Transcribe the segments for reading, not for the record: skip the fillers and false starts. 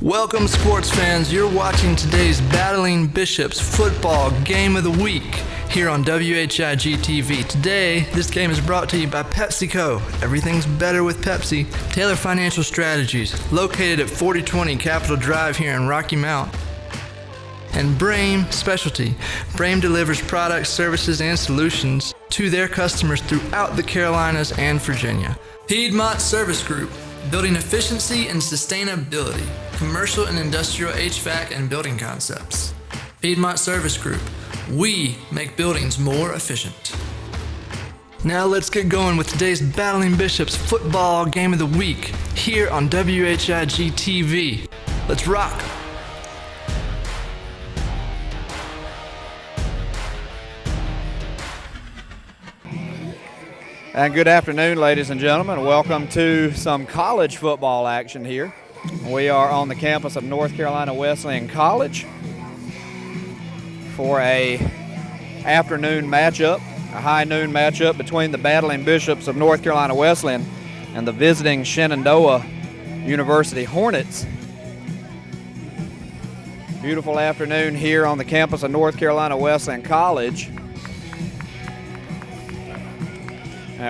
Welcome, sports fans. You're watching today's Battling Bishops football game of the week here on WHIG TV. Today, this game is brought to you by PepsiCo. Everything's better with Pepsi. Taylor Financial Strategies, located at 4020 Capitol Drive here in Rocky Mount. And Brame Specialty. Brame delivers products, services, and solutions to their customers throughout the Carolinas and Virginia. Piedmont Service Group, building efficiency and sustainability. Commercial and industrial HVAC and building concepts. Piedmont Service Group. We make buildings more efficient. Now let's get going with today's Battling Bishops football game of the week here on WHIG TV. Let's rock! And good afternoon, ladies and gentlemen. Welcome to some college football action here. We are on the campus of North Carolina Wesleyan College for a afternoon matchup, a high noon matchup between the Battling Bishops of North Carolina Wesleyan and the visiting Shenandoah University Hornets. Beautiful afternoon here on the campus of North Carolina Wesleyan College.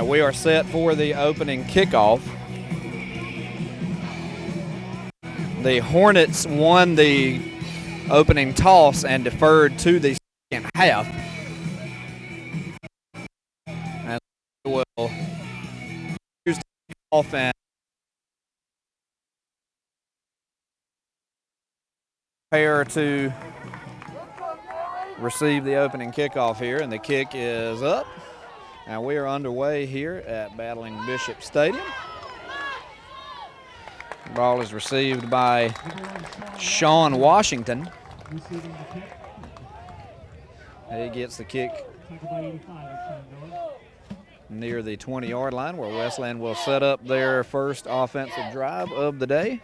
We are set for the opening kickoff. The Hornets won the opening toss and deferred to the second half. And will use the kickoff and prepare to receive the opening kickoff here, and the kick is up. And we are underway here at Battling Bishop Stadium. The ball is received by Sean Washington. He gets the kick near the 20-yard line, where Wesleyan will set up their first offensive drive of the day.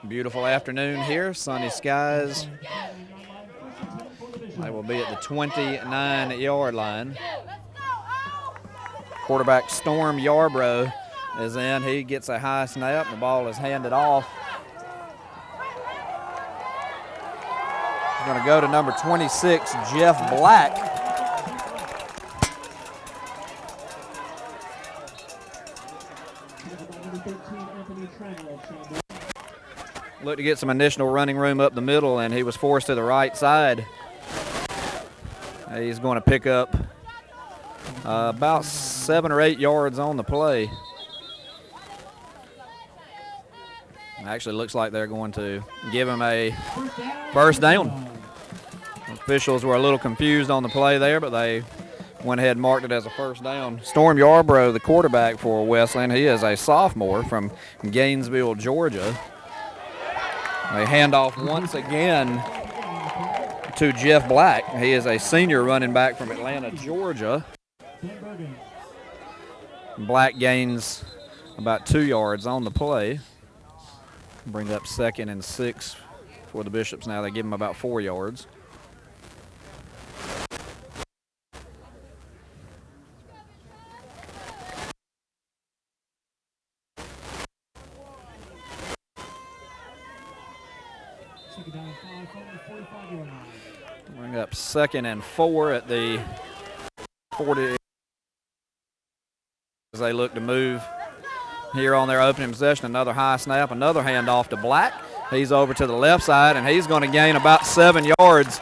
Beautiful afternoon here, sunny skies. They will be at the 29-yard line. Quarterback Storm Yarbrough is in. He gets a high snap. The ball is handed off. He's going to go to number 26, Jeff Black. Looked to get some initial running room up the middle, and he was forced to the right side. He's going to pick up about 7 or 8 yards on the play. Actually, looks like they're going to give him a first down. Officials were a little confused on the play there, but they went ahead and marked it as a first down. Storm Yarbrough, the quarterback for Wesleyan, he is a sophomore from Gainesville, Georgia. They hand off once again to Jeff Black. He is a senior running back from Atlanta, Georgia. Black gains about 2 yards on the play. Bring up 2nd and 6 for the Bishops now. They give him about 4 yards. Bring up 2nd and 4 at the 40 as they look to move here on their opening possession. Another high snap, another handoff to Black. He's over to the left side, and he's going to gain about 7 yards.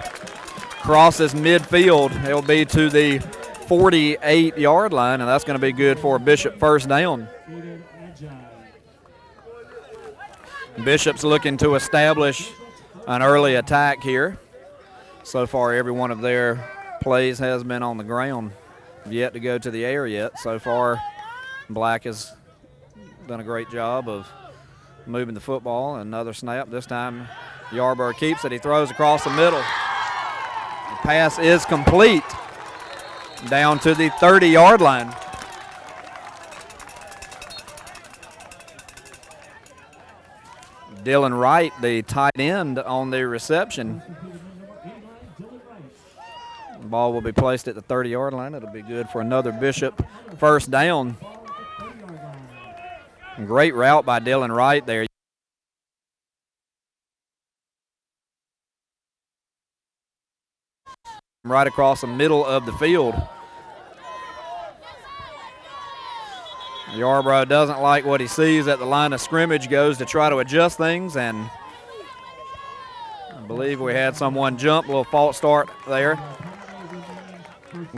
Crosses midfield. He'll be to the 48-yard line, and that's going to be good for a Bishop first down. Bishop's looking to establish an early attack here. So far, every one of their plays has been on the ground. Yet to go to the air yet. So far, Black has done a great job of moving the football. Another snap. This time, Yarbrough keeps it. He throws across the middle. The pass is complete down to the 30-yard line. Dylan Wright, the tight end, on the reception. The ball will be placed at the 30-yard line. It'll be good for another Bishop first down. Great route by Dylan Wright there. Right across the middle of the field. Yarborough doesn't like what he sees at the line of scrimmage, goes to try to adjust things, and I believe we had someone jump, a little false start there.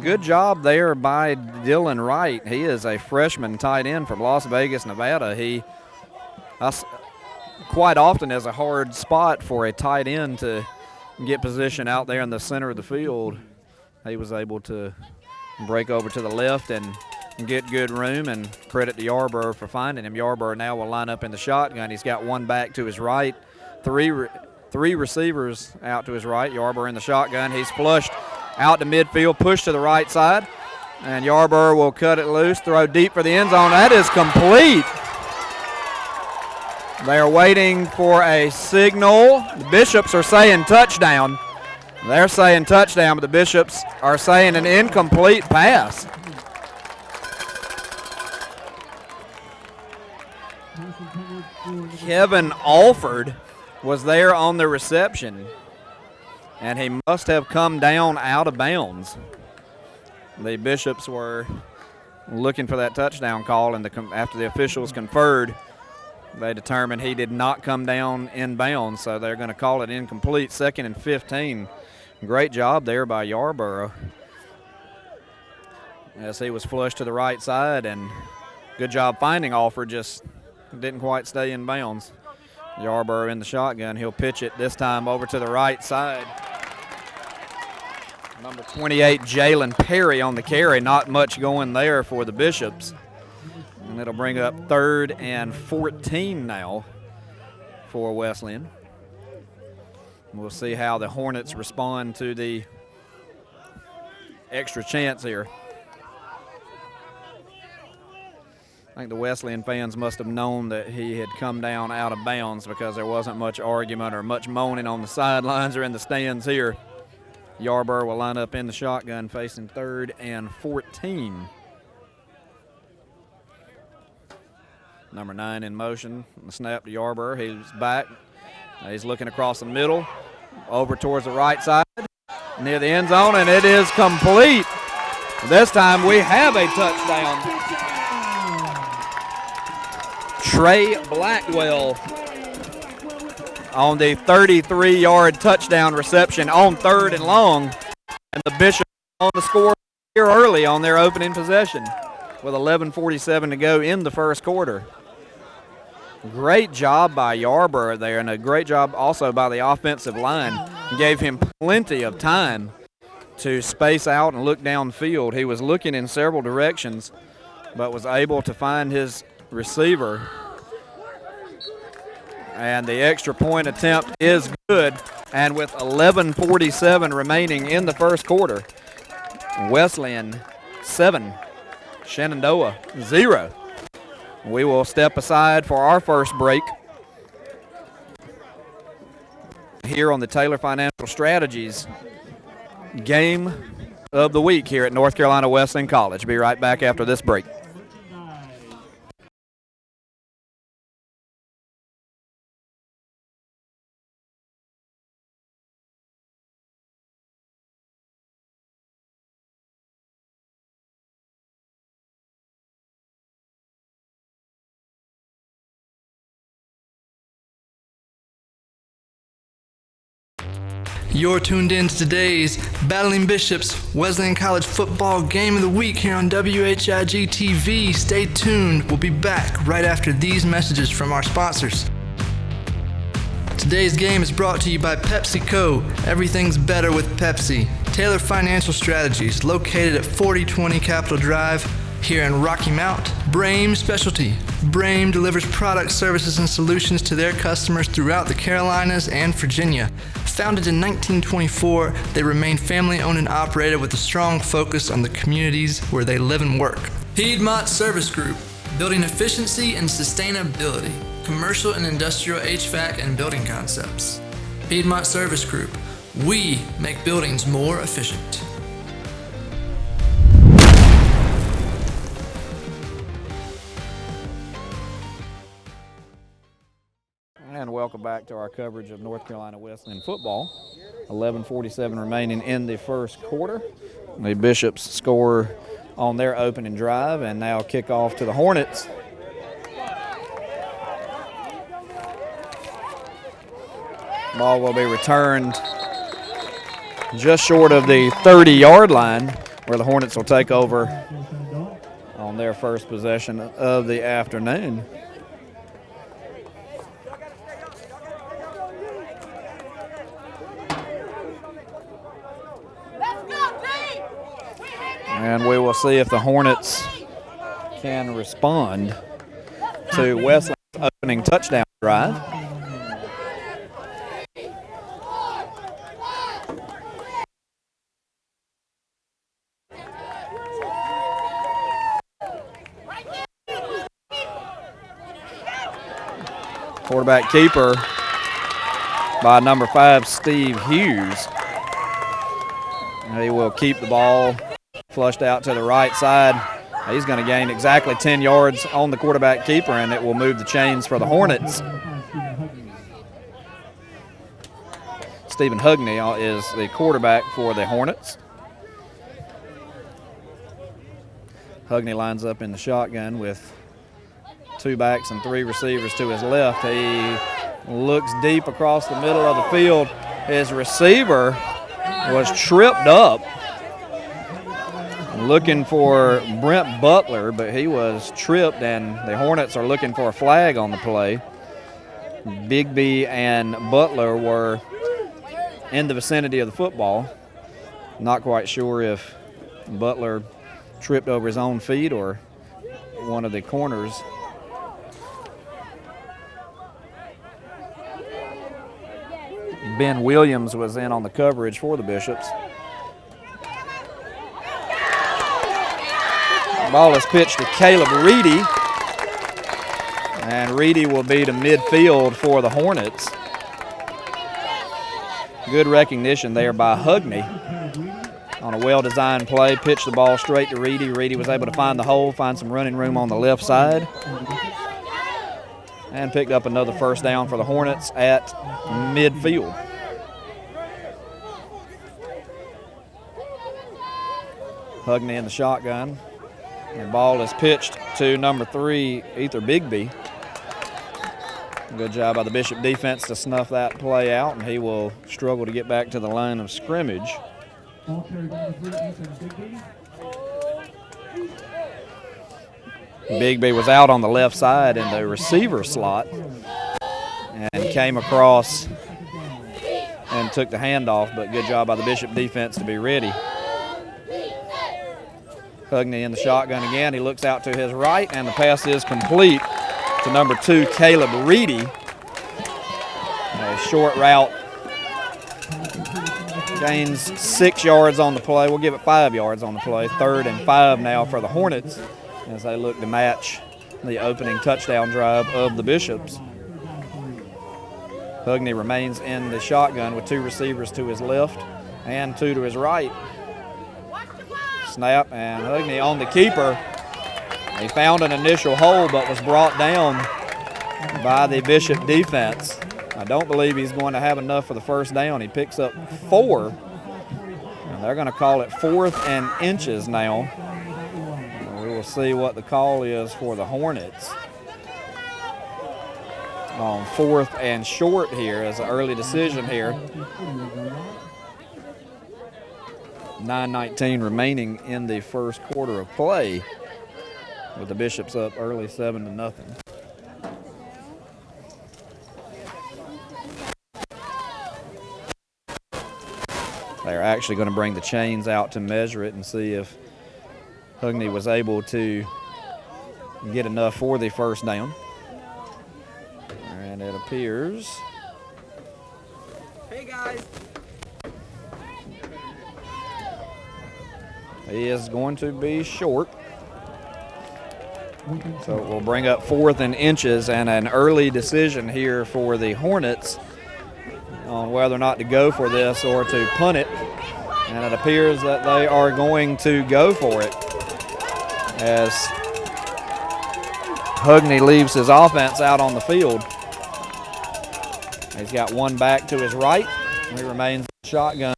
Good job there by Dylan Wright. He is a freshman tight end from Las Vegas, Nevada. He quite often is a hard spot for a tight end to get position out there in the center of the field. He was able to break over to the left and get good room, and credit to Yarborough for finding him. Yarborough now will line up in the shotgun. He's got one back to his right, three receivers out to his right. Yarborough in the shotgun. He's flushed out to midfield, push to the right side, and Yarborough will cut it loose, throw deep for the end zone. That is complete. They are waiting for a signal. The Bishops are saying touchdown. They're saying touchdown, but the Bishops are saying an incomplete pass. Kevin Alford was there on the reception, and he must have come down out of bounds. The Bishops were looking for that touchdown call, and after the officials conferred, they determined he did not come down in bounds, so they're going to call it incomplete. 2nd and 15. Great job there by Yarborough as he was flushed to the right side, and good job finding Alford, just didn't quite stay in bounds. Yarborough in the shotgun. He'll pitch it this time over to the right side. Number 28, Jalen Perry on the carry. Not much going there for the Bishops. And it'll bring up 3rd and 14 now for Wesleyan. We'll see how the Hornets respond to the extra chance here. I think the Wesleyan fans must have known that he had come down out of bounds, because there wasn't much argument or much moaning on the sidelines or in the stands here. Yarborough will line up in the shotgun facing 3rd and 14. Number 9 in motion. The snap to Yarborough. He's back. He's looking across the middle, over towards the right side, near the end zone, and it is complete. This time we have a touchdown. Trey Blackwell on the 33-yard touchdown reception on 3rd and long, and the Bishops on the score here early on their opening possession with 11:47 to go in the first quarter. Great job by Yarborough there, and a great job also by the offensive line. Gave him plenty of time to space out and look downfield. He was looking in several directions, but was able to find his receiver. And the extra point attempt is good. And with 11:47 remaining in the first quarter, Wesleyan 7, Shenandoah 0. We will step aside for our first break here on the Taylor Financial Strategies Game of the Week here at North Carolina Wesleyan College. Be right back after this break. You're tuned in to today's Battling Bishops Wesleyan College Football Game of the Week here on WHIG TV. Stay tuned. We'll be back right after these messages from our sponsors. Today's game is brought to you by PepsiCo. Everything's better with Pepsi. Taylor Financial Strategies, located at 4020 Capitol Drive here in Rocky Mount. Brame Specialty. Brame delivers products, services, and solutions to their customers throughout the Carolinas and Virginia. Founded in 1924, they remain family-owned and operated with a strong focus on the communities where they live and work. Piedmont Service Group, building efficiency and sustainability, commercial and industrial HVAC and building concepts. Piedmont Service Group, we make buildings more efficient. welcome back to our coverage of North Carolina Wesleyan football. 11:47 remaining in the first quarter. The Bishops score on their opening drive and now kick off to the Hornets. Ball will be returned just short of the 30-yard line, where the Hornets will take over on their first possession of the afternoon. And we will see if the Hornets can respond to Wesleyan's opening touchdown drive. Quarterback keeper by number 5, Steve Hughes. He will keep the ball flushed out to the right side. He's going to gain exactly 10 yards on the quarterback keeper, and it will move the chains for the Hornets. Stephen Hugney is the quarterback for the Hornets. Hugney lines up in the shotgun with 2 backs and 3 receivers to his left. He looks deep across the middle of the field. His receiver was tripped up looking for Brent Butler, but he was tripped, and the Hornets are looking for a flag on the play. Bigby and Butler were in the vicinity of the football. Not quite sure if Butler tripped over his own feet or one of the corners. Ben Williams was in on the coverage for the Bishops. Ball is pitched to Caleb Reedy, and Reedy will be to midfield for the Hornets. Good recognition there by Hugney on a well-designed play. Pitched the ball straight to Reedy. Reedy was able to find the hole, find some running room on the left side, and picked up another first down for the Hornets at midfield. Hugney in the shotgun. The ball is pitched to number 3, Ether Bigby. Good job by the Bishop defense to snuff that play out, and he will struggle to get back to the line of scrimmage. Bigby was out on the left side in the receiver slot and came across and took the handoff, but good job by the Bishop defense to be ready. Hugney in the shotgun again. He looks out to his right, and the pass is complete to number 2, Caleb Reedy. A short route. Gains 6 yards on the play. We'll give it 5 yards on the play. 3rd and 5 now for the Hornets as they look to match the opening touchdown drive of the Bishops. Hugney remains in the shotgun with 2 receivers to his left and 2 to his right. Snap, and Hugney on the keeper. He found an initial hole but was brought down by the Bishop defense. I don't believe he's going to have enough for the first down. He picks up 4, and they're going to call it 4th and inches now. We will see what the call is for the Hornets on 4th and short here as an early decision here. 9:19 remaining in the first quarter of play, with the Bishops up early 7-0. They're actually going to bring the chains out to measure it and see if Hugney was able to get enough for the first down. And it appears. Hey guys. He is going to be short. So it will bring up 4th and inches, and an early decision here for the Hornets on whether or not to go for this or to punt it. And it appears that they are going to go for it as Hugney leaves his offense out on the field. He's got one back to his right. He remains in the shotgun.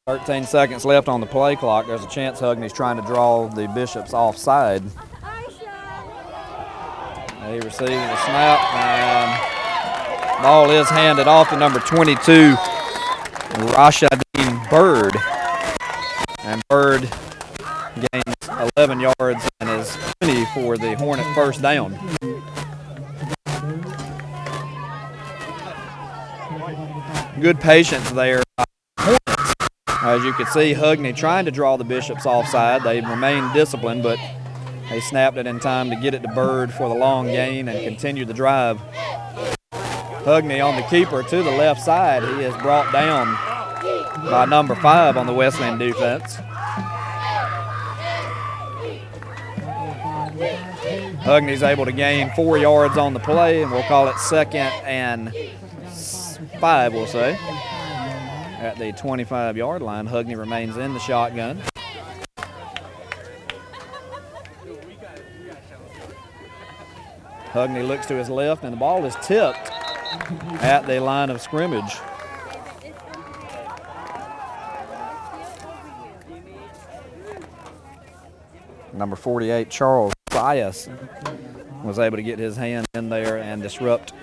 "13 seconds left on the play clock. There's a chance Hugney's trying to draw the Bishops offside. He receives the snap, and ball is handed off to number 22, Rashadeen Bird. And Bird gains 11 yards and is 20 for the Hornet first down. Good patience there by Hornets. As you can see, Hugney trying to draw the Bishops offside. They remained disciplined, but they snapped it in time to get it to Bird for the long gain and continue the drive. Hugney on the keeper to the left side. He is brought down by number 5 on the Wesleyan defense. Hugney's able to gain 4 yards on the play, and we'll call it 2nd and 5, we'll say. At the 25-yard line, Hugney remains in the shotgun. Hugney looks to his left, and the ball is tipped at the line of scrimmage. Number 48, Charles Sias, was able to get his hand in there and disrupt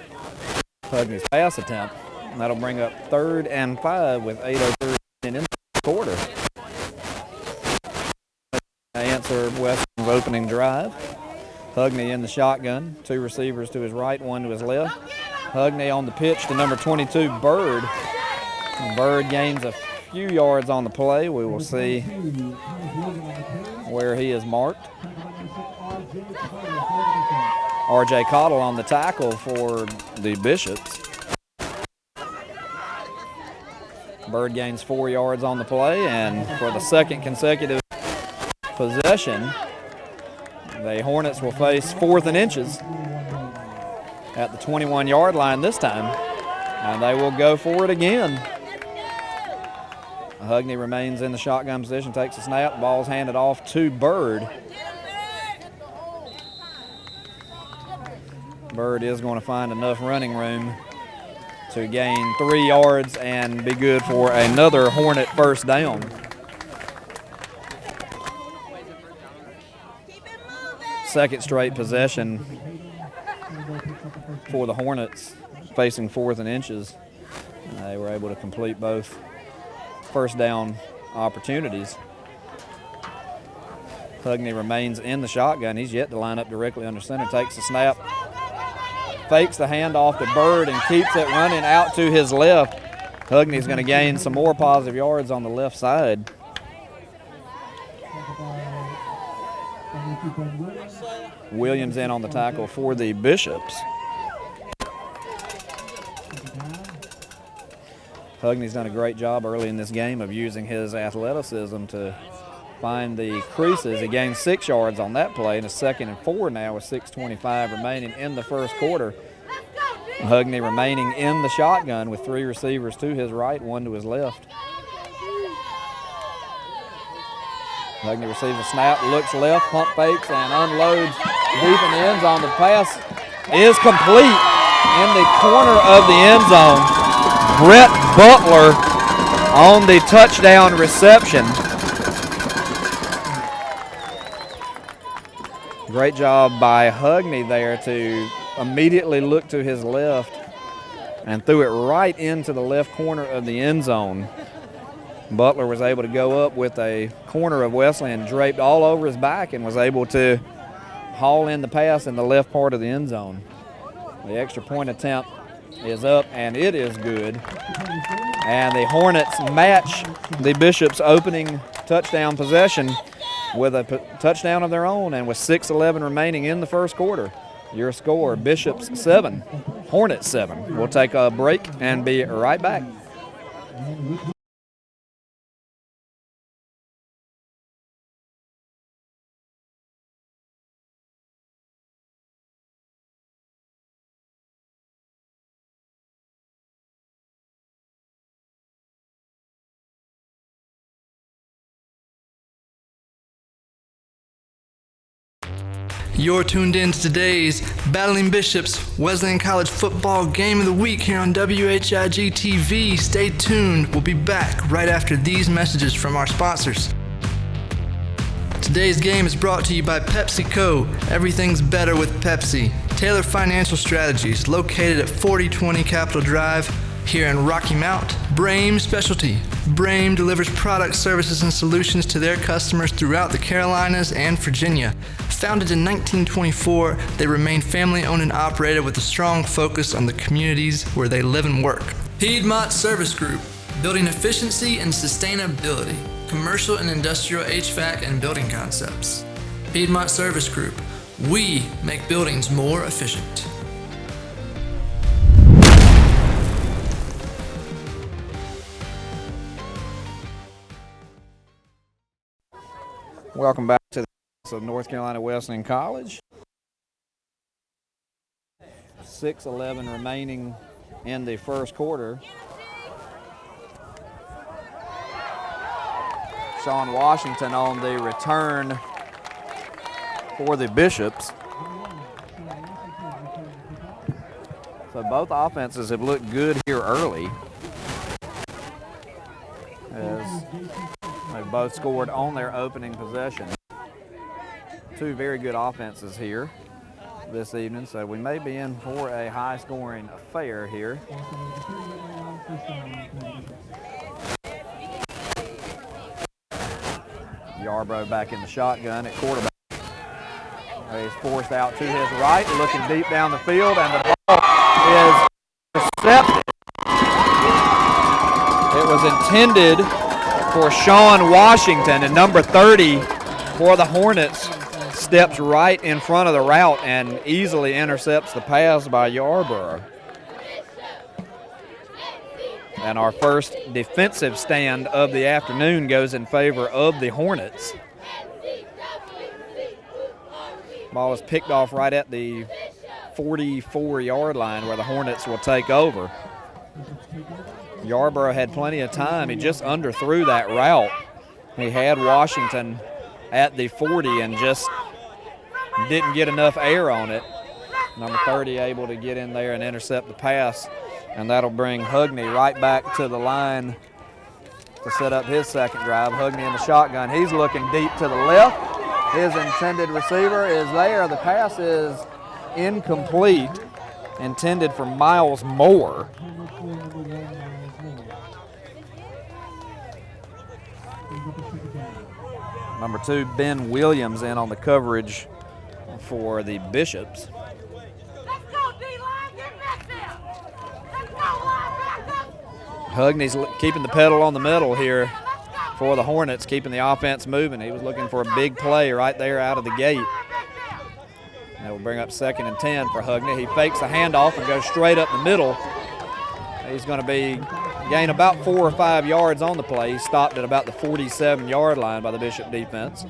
Hugney's pass attempt. And that'll bring up 3rd and 5 with 8:03 in the quarter. Answer Weston's opening drive. Hugney in the shotgun, 2 receivers to his right, 1 to his left. Hugney on the pitch to number 22, Bird. Bird gains a few yards on the play. We will see where he is marked. R.J. Cottle on the tackle for the Bishops. Bird gains 4 yards on the play, and for the 2nd consecutive possession, the Hornets will face 4th and inches at the 21-yard line this time, and they will go for it again. Hugney remains in the shotgun position, takes a snap, ball's handed off to Bird. Bird is going to find enough running room to gain 3 yards and be good for another Hornet first down. Second straight possession for the Hornets facing 4th and inches. They were able to complete both first down opportunities. Hugney remains in the shotgun. He's yet to line up directly under center. Takes the snap, fakes the handoff to Bird, and keeps it running out to his left. Hugney's going to gain some more positive yards on the left side. Williams in on the tackle for the Bishops. Hugney's done a great job early in this game of using his athleticism to find the creases. He gained 6 yards on that play, and a 2nd and 4 now with 6:25 remaining in the first quarter. Hugney remaining in the shotgun with 3 receivers to his right, 1 to his left. Hugney receives a snap, looks left, pump fakes, and unloads deep in the end zone. The pass is complete in the corner of the end zone. Brett Butler on the touchdown reception. Great job by Hugney there to immediately look to his left and threw it right into the left corner of the end zone. Butler was able to go up with a corner of Wesleyan draped all over his back and was able to haul in the pass in the left part of the end zone. The extra point attempt is up, and it is good. And the Hornets match the Bishops' opening touchdown possession with a touchdown of their own, and with 6:11 remaining in the first quarter. Your score, Bishops 7, Hornets 7. We'll take a break and be right back. You're tuned in to today's Battling Bishops Wesleyan College Football Game of the Week here on WHIG TV. Stay tuned. We'll be back right after these messages from our sponsors. Today's game is brought to you by PepsiCo. Everything's better with Pepsi. Taylor Financial Strategies, located at 4020 Capitol Drive here in Rocky Mount. Brame Specialty. Brame delivers products, services, and solutions to their customers throughout the Carolinas and Virginia. Founded in 1924, they remain family-owned and operated with a strong focus on the communities where they live and work. Piedmont Service Group, building efficiency and sustainability, commercial and industrial HVAC and building concepts. Piedmont Service Group, we make buildings more efficient. Welcome back to the of North Carolina Wesleyan College. 6:11 remaining in the first quarter. Sean Washington on the return for the Bishops. So both offenses have looked good here early, as they've both scored on their opening possession. Two very good offenses here this evening, so we may be in for a high-scoring affair here. Yarbrough back in the shotgun at quarterback. He's forced out to his right, looking deep down the field, and the ball is intercepted. It was intended for Sean Washington, and number 30 for the Hornets steps right in front of the route and easily intercepts the pass by Yarbrough. And our first defensive stand of the afternoon goes in favor of the Hornets. Ball is picked off right at the 44-yard line where the Hornets will take over. Yarbrough had plenty of time. He just underthrew that route. He had Washington at the 40 and just didn't get enough air on it. Number 30 able to get in there and intercept the pass, and that'll bring Hugney right back to the line to set up his second drive. Hugney in the shotgun. He's looking deep to the left. His intended receiver is there. The pass is incomplete, intended for Miles Moore. Number 2, Ben Williams, in on the coverage for the Bishops. Hugney's keeping the pedal on the metal here for the Hornets, keeping the offense moving. He was looking for a big play right there out of the gate. That will bring up 2nd and 10 for Hugney. He fakes the handoff and goes straight up the middle. He's going to gain about 4 or 5 yards on the play. He stopped at about the 47-yard line by the Bishop defense.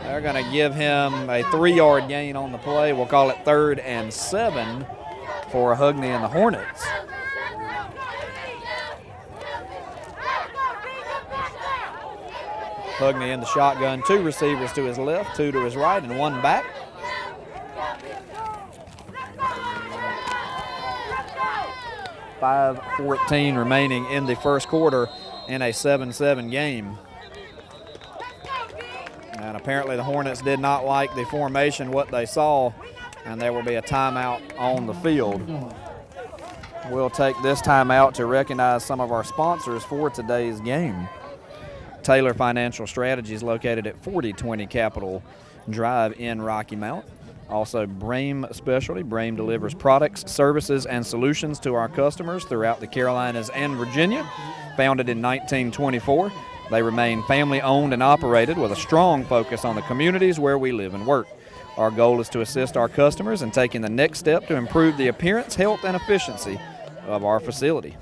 They're going to give him a 3-yard gain on the play. We'll call it 3rd and 7 for Hugney and the Hornets. Hugney in the shotgun. 2 receivers to his left, 2 to his right, and 1 back. .5:14 remaining in the first quarter in a 7-7 game. And apparently the Hornets did not like the formation, what they saw, and there will be a timeout on the field. We'll take this timeout to recognize some of our sponsors for today's game. Taylor Financial Strategies, located at 4020 Capitol Drive in Rocky Mount. Also, Brame Specialty. Brame delivers products, services, and solutions to our customers throughout the Carolinas and Virginia. Founded in 1924, they remain family-owned and operated with a strong focus on the communities where we live and work. Our goal is to assist our customers in taking the next step to improve the appearance, health, and efficiency of our facility.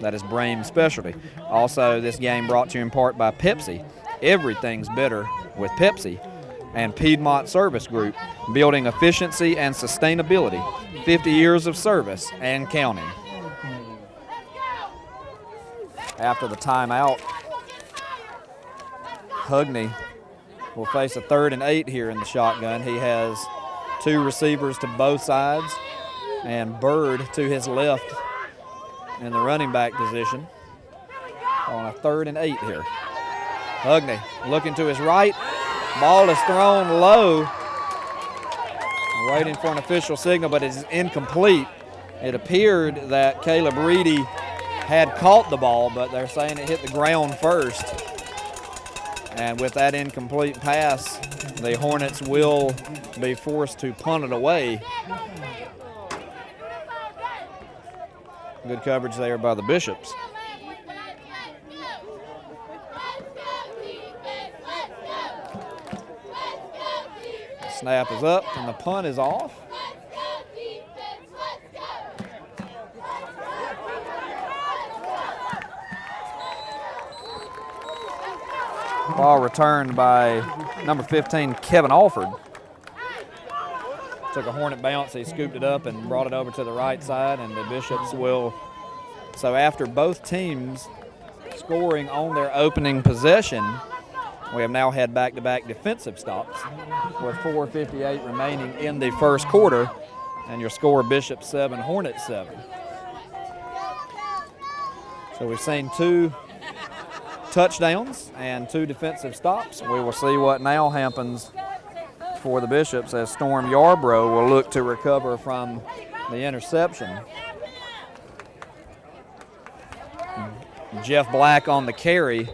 That is Brame Specialty. Also, this game brought to you in part by Pepsi. Everything's better with Pepsi. And Piedmont Service Group, building efficiency and sustainability. 50 years of service and counting. After the timeout, Hugney will face a 3rd and 8 here in the shotgun. He has 2 receivers to both sides and Bird to his left in the running back position on a 3rd and 8 here. Hugney looking to his right. Ball is thrown low. Waiting for an official signal, but it is incomplete. It appeared that Caleb Reedy had caught the ball, but they're saying it hit the ground first. And with that incomplete pass, the Hornets will be forced to punt it away. Good coverage there by the Bishops. Snap is up and the punt is off. Ball returned by number 15, Kevin Alford. Took a Hornet bounce, he scooped it up and brought it over to the right side, and the Bishops will. So after both teams scoring on their opening possession, we have now had back-to-back defensive stops with 4:58 remaining in the first quarter, and your score Bishop 7, Hornets 7. So we've seen 2 touchdowns and 2 defensive stops. We will see what now happens for the Bishops as Storm Yarbrough will look to recover from the interception. Jeff Black on the carry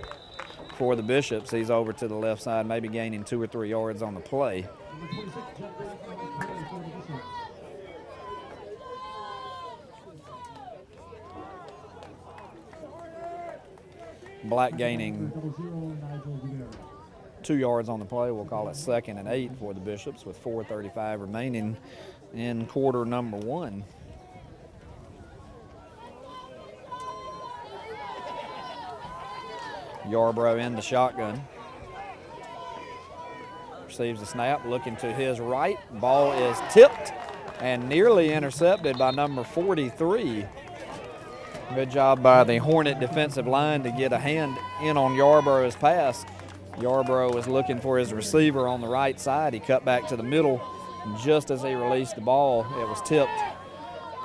for the Bishops. He's over to the left side, maybe gaining 2 or 3 yards on the play. Black gaining 2 yards on the play. We'll call it 2nd and 8 for the Bishops with 4:35 remaining in quarter number 1. Yarbrough in the shotgun. Receives the snap, looking to his right. Ball is tipped and nearly intercepted by number 43. Good job by the Hornet defensive line to get a hand in on Yarbrough's pass. Yarbrough was looking for his receiver on the right side. He cut back to the middle. Just as he released the ball, it was tipped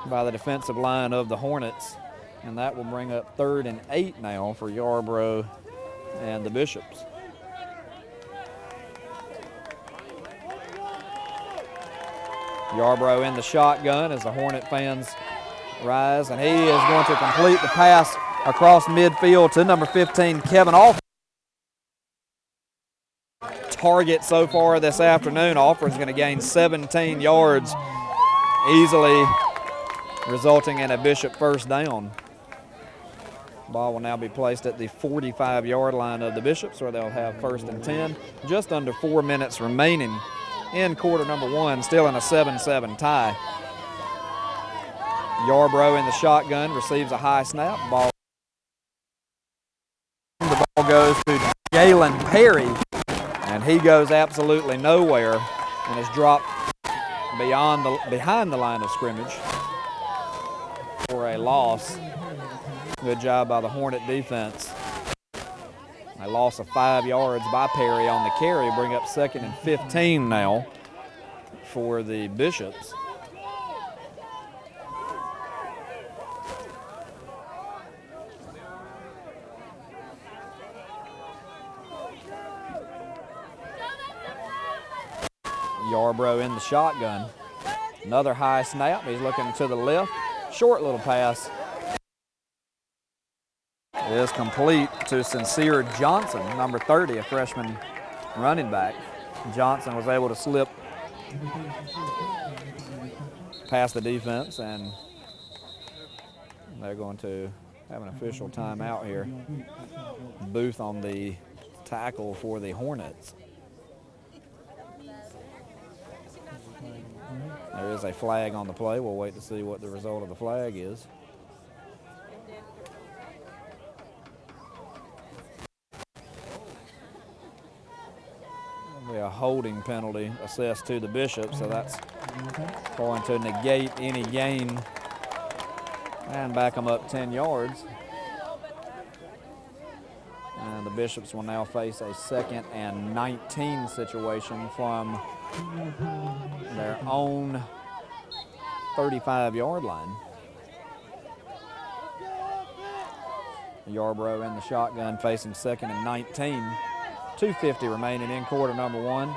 by the defensive line of the Hornets. And that will bring up 3rd and 8 now for Yarbrough and the Bishops. Yarbrough in the shotgun as the Hornet fans rise, and he is going to complete the pass across midfield to number 15, Kevin Alford. Target so far this afternoon. Alford is going to gain 17 yards easily, resulting in a Bishop first down. Ball will now be placed at the 45-yard line of the Bishops, where they'll have 1st and 10. Just under 4 minutes remaining in quarter number 1, still in a 7-7 tie. Yarbrough in the shotgun receives a high snap. The ball goes to Jalen Perry, and he goes absolutely nowhere and is dropped behind the line of scrimmage for a loss. Good job by the Hornet defense. A loss of 5 yards by Perry on the carry, bring up 2nd and 15 now for the Bishops. Yarbrough in the shotgun. Another high snap. He's looking to the left. Short little pass. Is complete to Sincere Johnson, number 30, a freshman running back. Johnson was able to slip past the defense, and they're going to have an official timeout here. Booth on the tackle for the Hornets. There is a flag on the play. We'll wait to see what the result of the flag is. A holding penalty assessed to the Bishops, so that's going to negate any gain and back them up 10 yards. And the Bishops will now face a 2nd and 19 situation from their own 35-yard line. Yarborough in the shotgun facing 2nd and 19. 2:50 remaining in quarter number 1.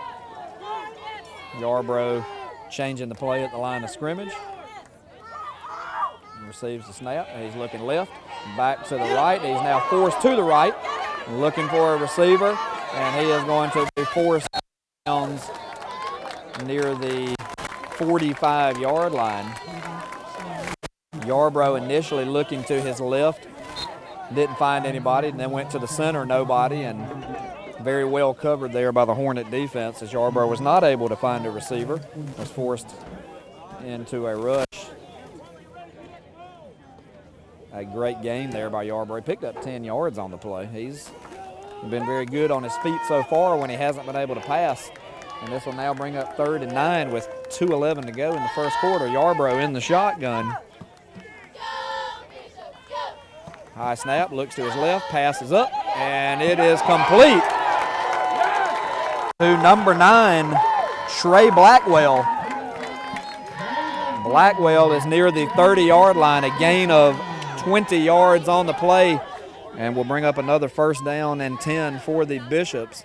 Yarborough changing the play at the line of scrimmage. Receives the snap. He's looking left, back to the right. He's now forced to the right, looking for a receiver, and he is going to be forced downs near the 45-yard line. Yarborough initially looking to his left, didn't find anybody, and then went to the center, nobody, and very well covered there by the Hornet defense as Yarborough was not able to find a receiver, was forced into a rush. A great game there by Yarborough. He picked up 10 yards on the play. He's been very good on his feet so far when he hasn't been able to pass. And this will now bring up 3rd and 9 with 2:11 to go in the first quarter. Yarborough in the shotgun. High snap, looks to his left, passes up, and it is complete to number 9, Trey Blackwell. Blackwell is near the 30-yard line, a gain of 20 yards on the play, and will bring up another 1st down and 10 for the Bishops.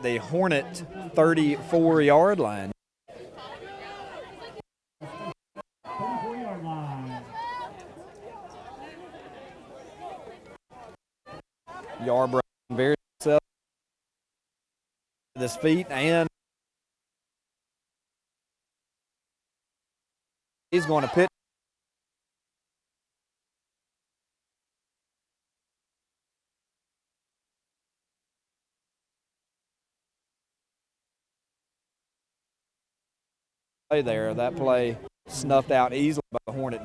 The Hornet 34-yard line. Yarborough very self his feet, and he's going to pitch. Play there. That play snuffed out easily by the Hornet.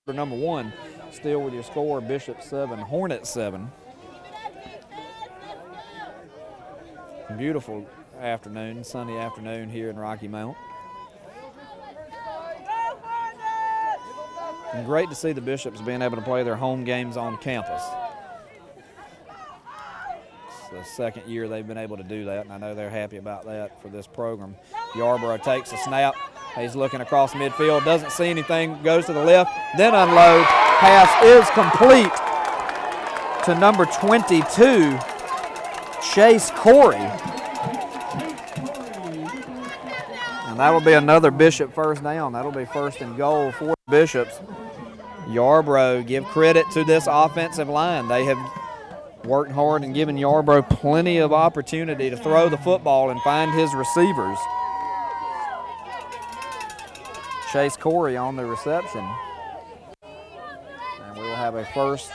Number 1, still with your score, Bishop 7, Hornet 7. Beautiful afternoon, sunny afternoon here in Rocky Mount. And great to see the Bishops being able to play their home games on campus. It's the 2nd year they've been able to do that, and I know they're happy about that for this program. Yarborough takes a snap. He's looking across midfield, doesn't see anything, goes to the left, then unloads. Pass is complete to number 22, Chase Corey. And that'll be another Bishop 1st down. That'll be 1st and goal for the Bishops. Yarborough, give credit to this offensive line. They have worked hard and given Yarborough plenty of opportunity to throw the football and find his receivers. Chase Corey on the reception. And we will have a 1st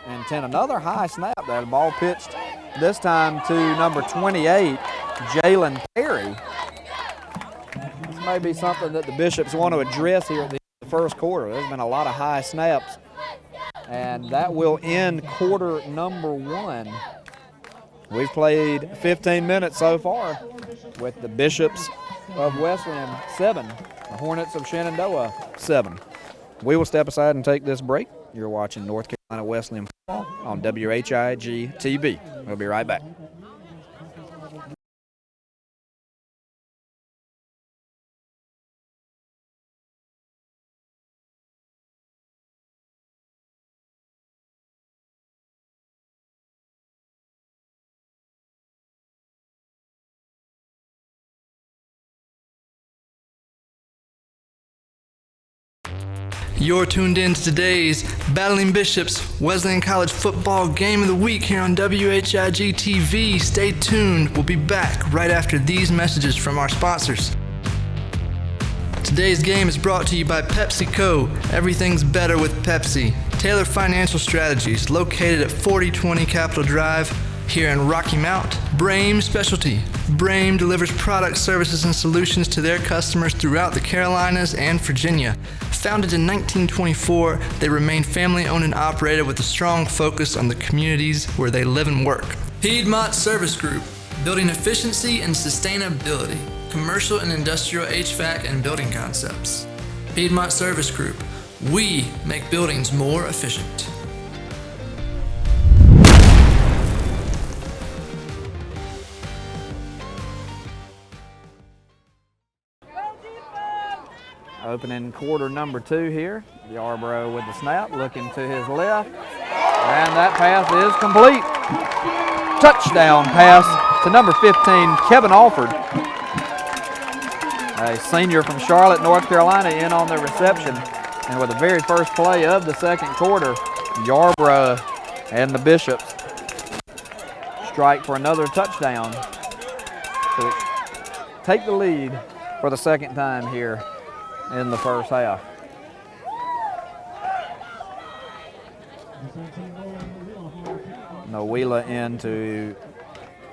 and 10. Another high snap there. The ball pitched this time to number 28, Jalen Perry. This may be something that the Bishops want to address here at the end of the first quarter. There's been a lot of high snaps. And that will end quarter number 1. We've played 15 minutes so far with the Bishops of Wesleyan 7, the Hornets of Shenandoah 7. We will step aside and take this break. You're watching North Carolina Wesleyan football on WHIG TV. We'll be right back. You're tuned in to today's Battling Bishops Wesleyan College Football Game of the Week here on WHIG TV. Stay tuned. We'll be back right after these messages from our sponsors. Today's game is brought to you by PepsiCo. Everything's better with Pepsi. Taylor Financial Strategies, located at 4020 Capitol Drive here in Rocky Mount. Brame Specialty. Brame delivers products, services, and solutions to their customers throughout the Carolinas and Virginia. Founded in 1924, they remain family-owned and operated with a strong focus on the communities where they live and work. Piedmont Service Group, building efficiency and sustainability, commercial and industrial HVAC and building concepts. Piedmont Service Group, We make buildings more efficient. Opening quarter number 2 here. Yarborough with the snap, looking to his left. And that pass is complete. Touchdown pass to number 15, Kevin Alford. A senior from Charlotte, North Carolina, in on the reception. And with the very first play of the second quarter, Yarborough and the Bishops strike for another touchdown to take the lead for the second time here in the first half. Noela in to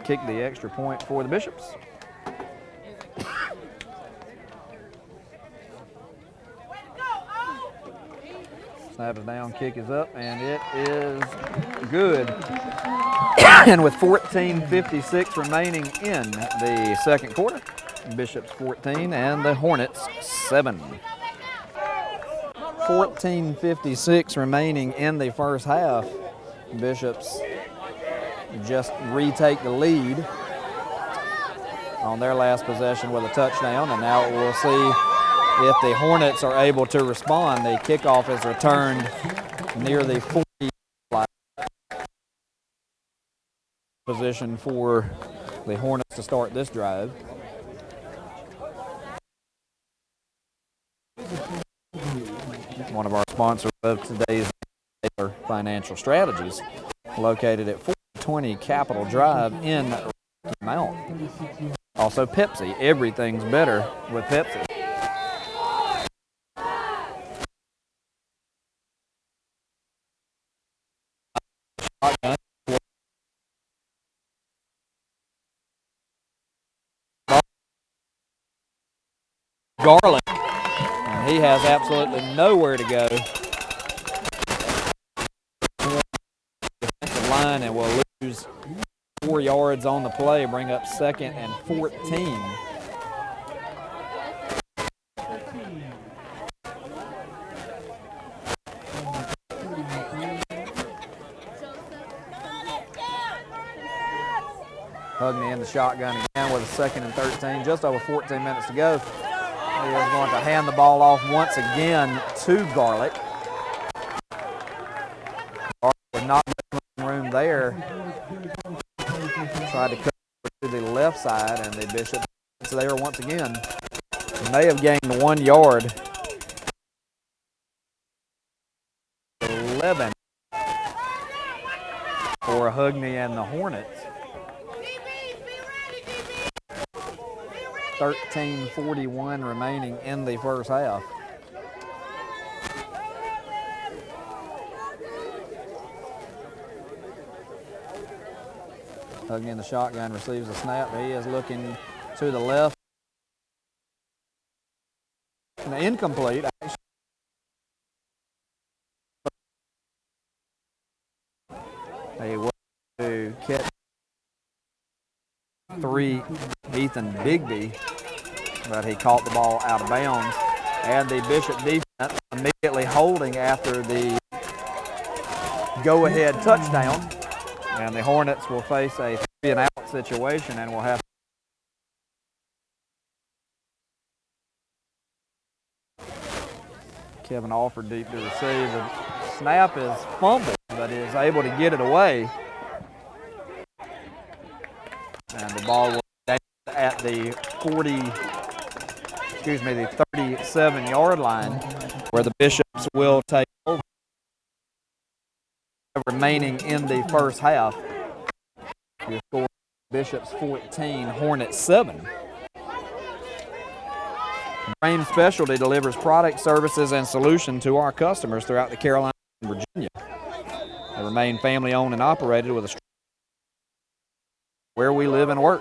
kick the extra point for the Bishops. Snap is down, kick is up, and it is good. And with 14:56 remaining in the second quarter, Bishops 14 and the Hornets 7. 14:56 remaining in the first half. Bishops just retake the lead on their last possession with a touchdown, and now we'll see if the Hornets are able to respond. The kickoff is returned near the 40 line. Position for the Hornets to start this drive. One of our sponsors of today's Financial Strategies, located at 420 Capitol Drive in Rocky Mount. Also Pepsi, everything's better with Pepsi. Garland, and he has absolutely nowhere to go. Defensive line, and will lose 4 yards on the play, bring up 2nd and 14. Hugney in the shotgun again with a 2nd and 13, just over 14 minutes to go. He is going to hand the ball off once again to Garlick. Garlick with not much room there. Tried to cut to the left side, and the Bishops there once again. They have gained 1 yard. 11 for Hugney and the Hornets. 13:41 remaining in the first half. Hugney in the shotgun receives the snap. He is looking to the left. And incomplete. He was to catch 3, Ethan Bigby, but he caught the ball out of bounds. And the Bishop defense immediately holding after the go-ahead touchdown. And the Hornets will face a 3-and-out situation, and will have Kevin Alford deep to receive. The snap is fumbled, but is able to get it away. And the ball will stay at the 37-yard line, where the Bishops will take over. Remaining in the first half, your score: Bishops 14, Hornets 7. Brain Specialty delivers products, services, and solutions to our customers throughout the Carolinas and Virginia. They remain family-owned and operated with a strong where we live and work.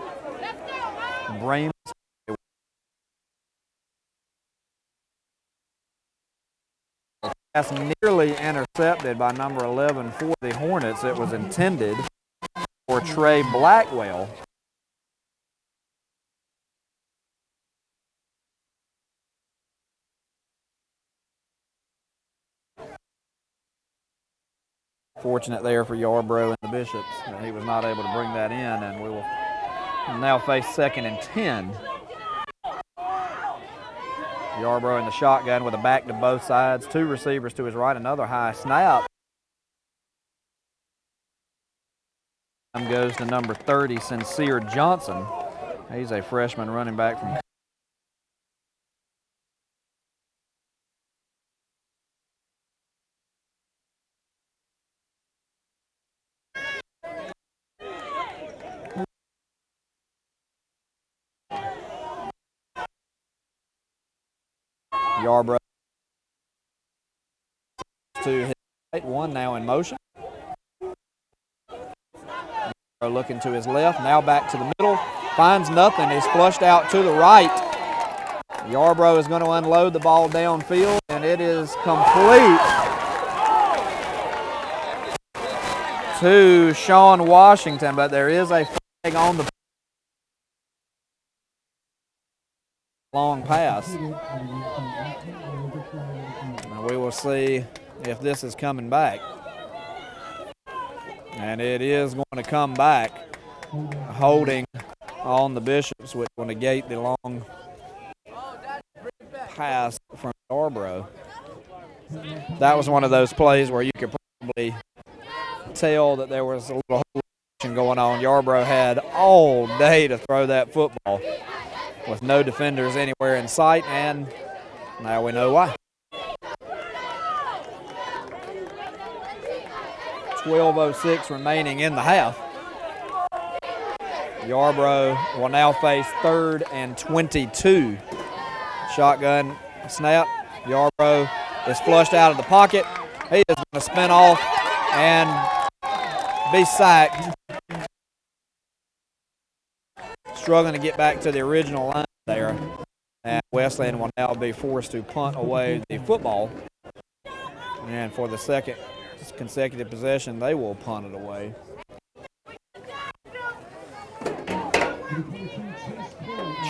Brain pass nearly intercepted by number 11 for the Hornets. It was intended for Trey Blackwell. Fortunate there for Yarborough and the Bishops that he was not able to bring that in, and we will now face 2nd and 10. Yarborough in the shotgun with a back to both sides, 2 receivers to his right, another high snap. Goes to number 30, Sincere Johnson. He's a freshman running back from Yarborough to his right, one now in motion. Yarborough looking to his left, now back to the middle, finds nothing, is flushed out to the right. Yarborough is going to unload the ball downfield, and it is complete to Sean Washington, but there is a flag on the long pass. And we will see if this is coming back. And it is going to come back, holding on the Bishops, which will negate the long pass from Yarborough. That was one of those plays where you could probably tell that there was a little action going on. Yarborough had all day to throw that football with no defenders anywhere in sight, and now we know why. 12:06 remaining in the half. Yarborough will now face 3rd and 22. Shotgun snap. Yarborough is flushed out of the pocket. He is going to spin off and be sacked. Struggling to get back to the original line there. And Wesleyan will now be forced to punt away the football. And for the 2nd consecutive possession, they will punt it away.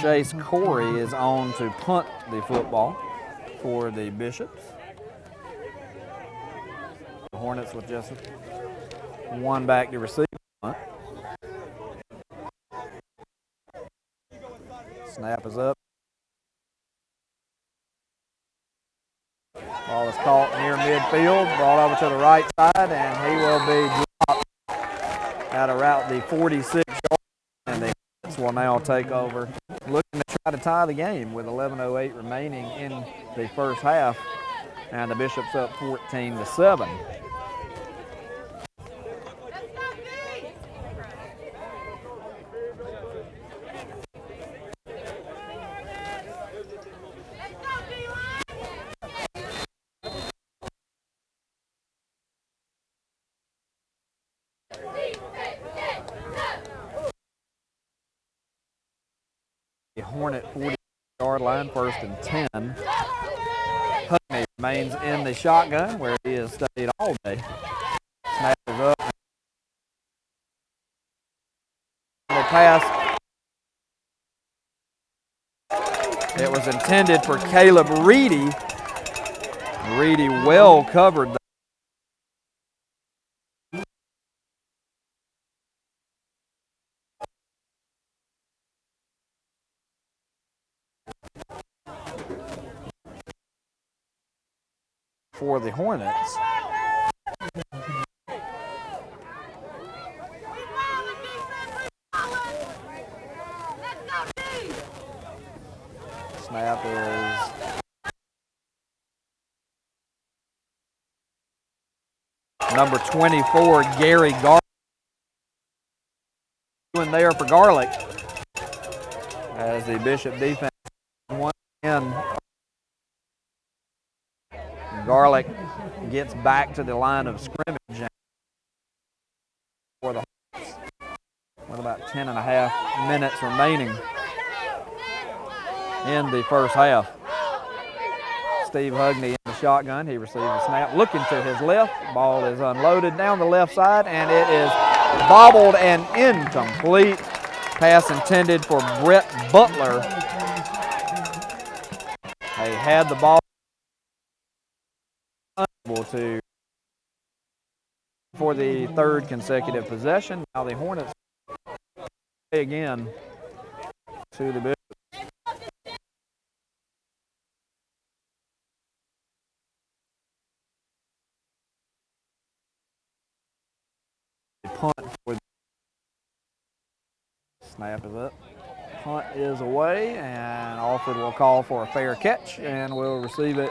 Chase Corey is on to punt the football for the Bishops. The Hornets with just one back to receive punt. Snap is up. Ball is caught near midfield, brought over to the right side, and he will be dropped at around the 46-yard, and the Hornets will now take over, looking to try to tie the game with 11:08 remaining in the first half, and the Bishops up 14-7. The Hornet 40-yard line, 1st and 10. Huckney remains in the shotgun where he has stayed all day. Snap is up. The pass. It was intended for Caleb Reedy. Reedy well covered for the Hornets. Snap is number 24, Gary Garlick. In there for Garlick as the Bishop defense one in. Garlick gets back to the line of scrimmage for the Hornets with about 10.5 minutes remaining in the first half. Steve Hugney in the shotgun. He receives a snap. Looking to his left. Ball is unloaded down the left side, and it is bobbled and incomplete. Pass intended for Brett Butler. They had the ball. Unable to for the third consecutive possession. Now the Hornets play again to the Bishops. Punt for snap is up. Punt is away, and Alford will call for a fair catch, and will receive it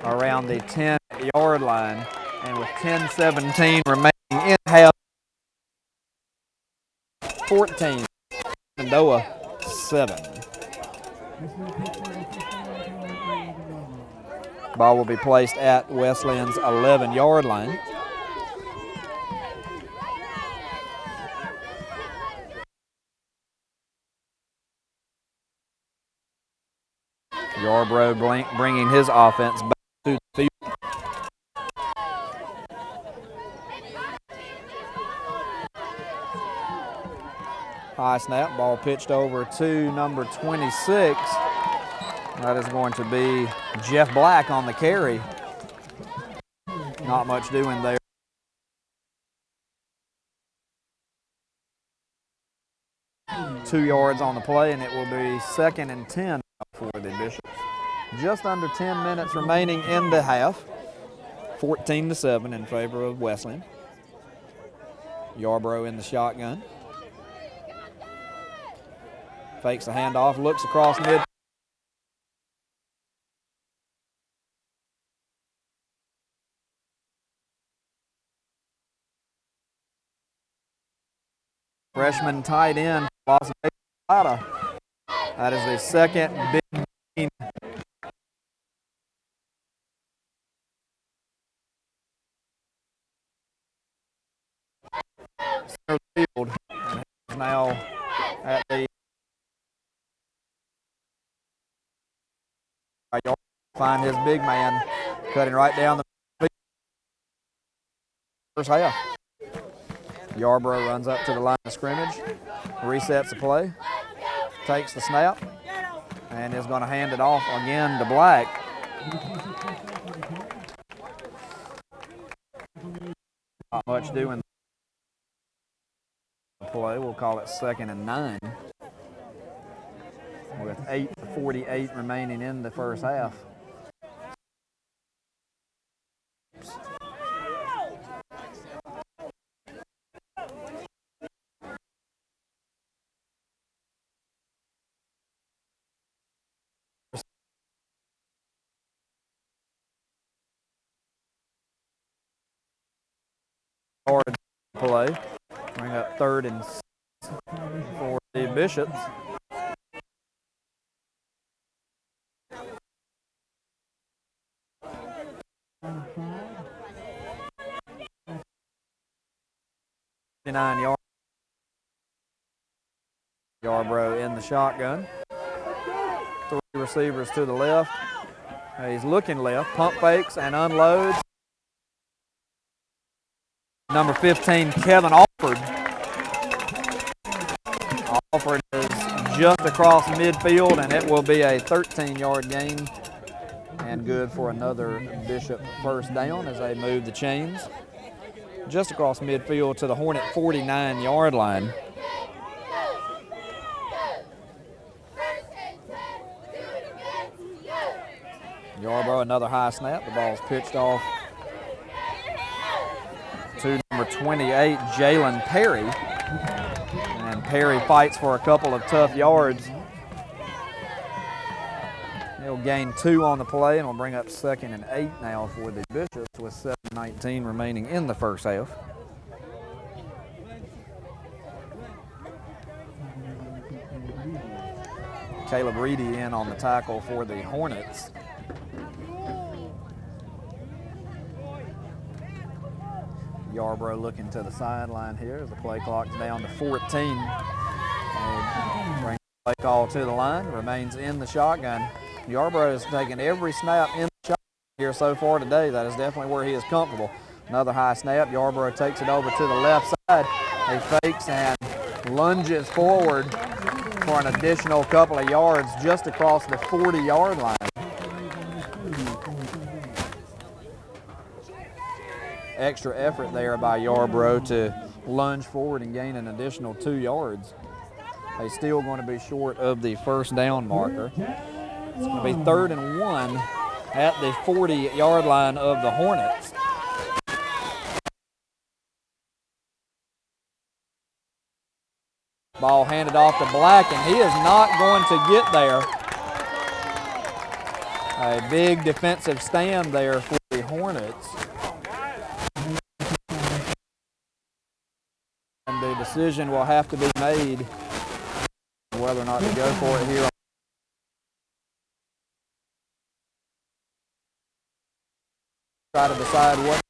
around the 10-yard line. And with 10:17 remaining in half, 14, Shenandoah 7. Ball will be placed at Wesleyan's 11-yard line. Yarbrough bringing his offense back to the field. High snap, ball pitched over to number 26. That is going to be Jeff Black on the carry. Not much doing there. Two yards on the play, and it will be 2nd and 10 for the Bishops. Just under 10 minutes remaining in the half. 14-7 in favor of Wesleyan. Yarbrough in the shotgun. Fakes the handoff, looks across mid. Freshman tight end, Las Vegas, Nevada. That is the second big gain. Center field. And he's now at the find his big man cutting right down the field. First half. Yarbrough runs up to the line of scrimmage, resets the play, takes the snap, and is going to hand it off again to Black. Not much doing the play. We'll call it 2nd and 9 with 8:48 remaining in the first half. Hard play. Bring up 3rd and 6 for the Bishops. Yarbrough in the shotgun. 3 receivers to the left. He's looking left, pump fakes and unloads. Number 15, Kevin Alford. Alford is just across midfield, and it will be a 13-yard gain and good for another Bishop first down as they move the chains just across midfield to the Hornet 49-yard line. Yarbrough, another high snap. The ball's pitched off to number 28, Jalen Perry. And Perry fights for a couple of tough yards. He'll gain 2 on the play and will bring up 2nd and 8 now for the Bishops with 7:19 remaining in the first half. Caleb Reedy in on the tackle for the Hornets. Yarbrough looking to the sideline here as the play clock's down to 14. And bring the play call to the line, remains in the shotgun. Yarbrough has taken every snap in the shotgun here so far today. That is definitely where he is comfortable. Another high snap. Yarbrough takes it over to the left side. He fakes and lunges forward for an additional couple of yards just across the 40-yard line. extra effort there by Yarborough to lunge forward and gain an additional 2 yards. They're still going to be short of the first down marker. It's going to be 3rd and 1 at the 40-yard line of the Hornets. Ball handed off to Black, and he is not going to get there. A big defensive stand there for the Hornets. And the decision will have to be made whether or not to go for it here. Try to decide what.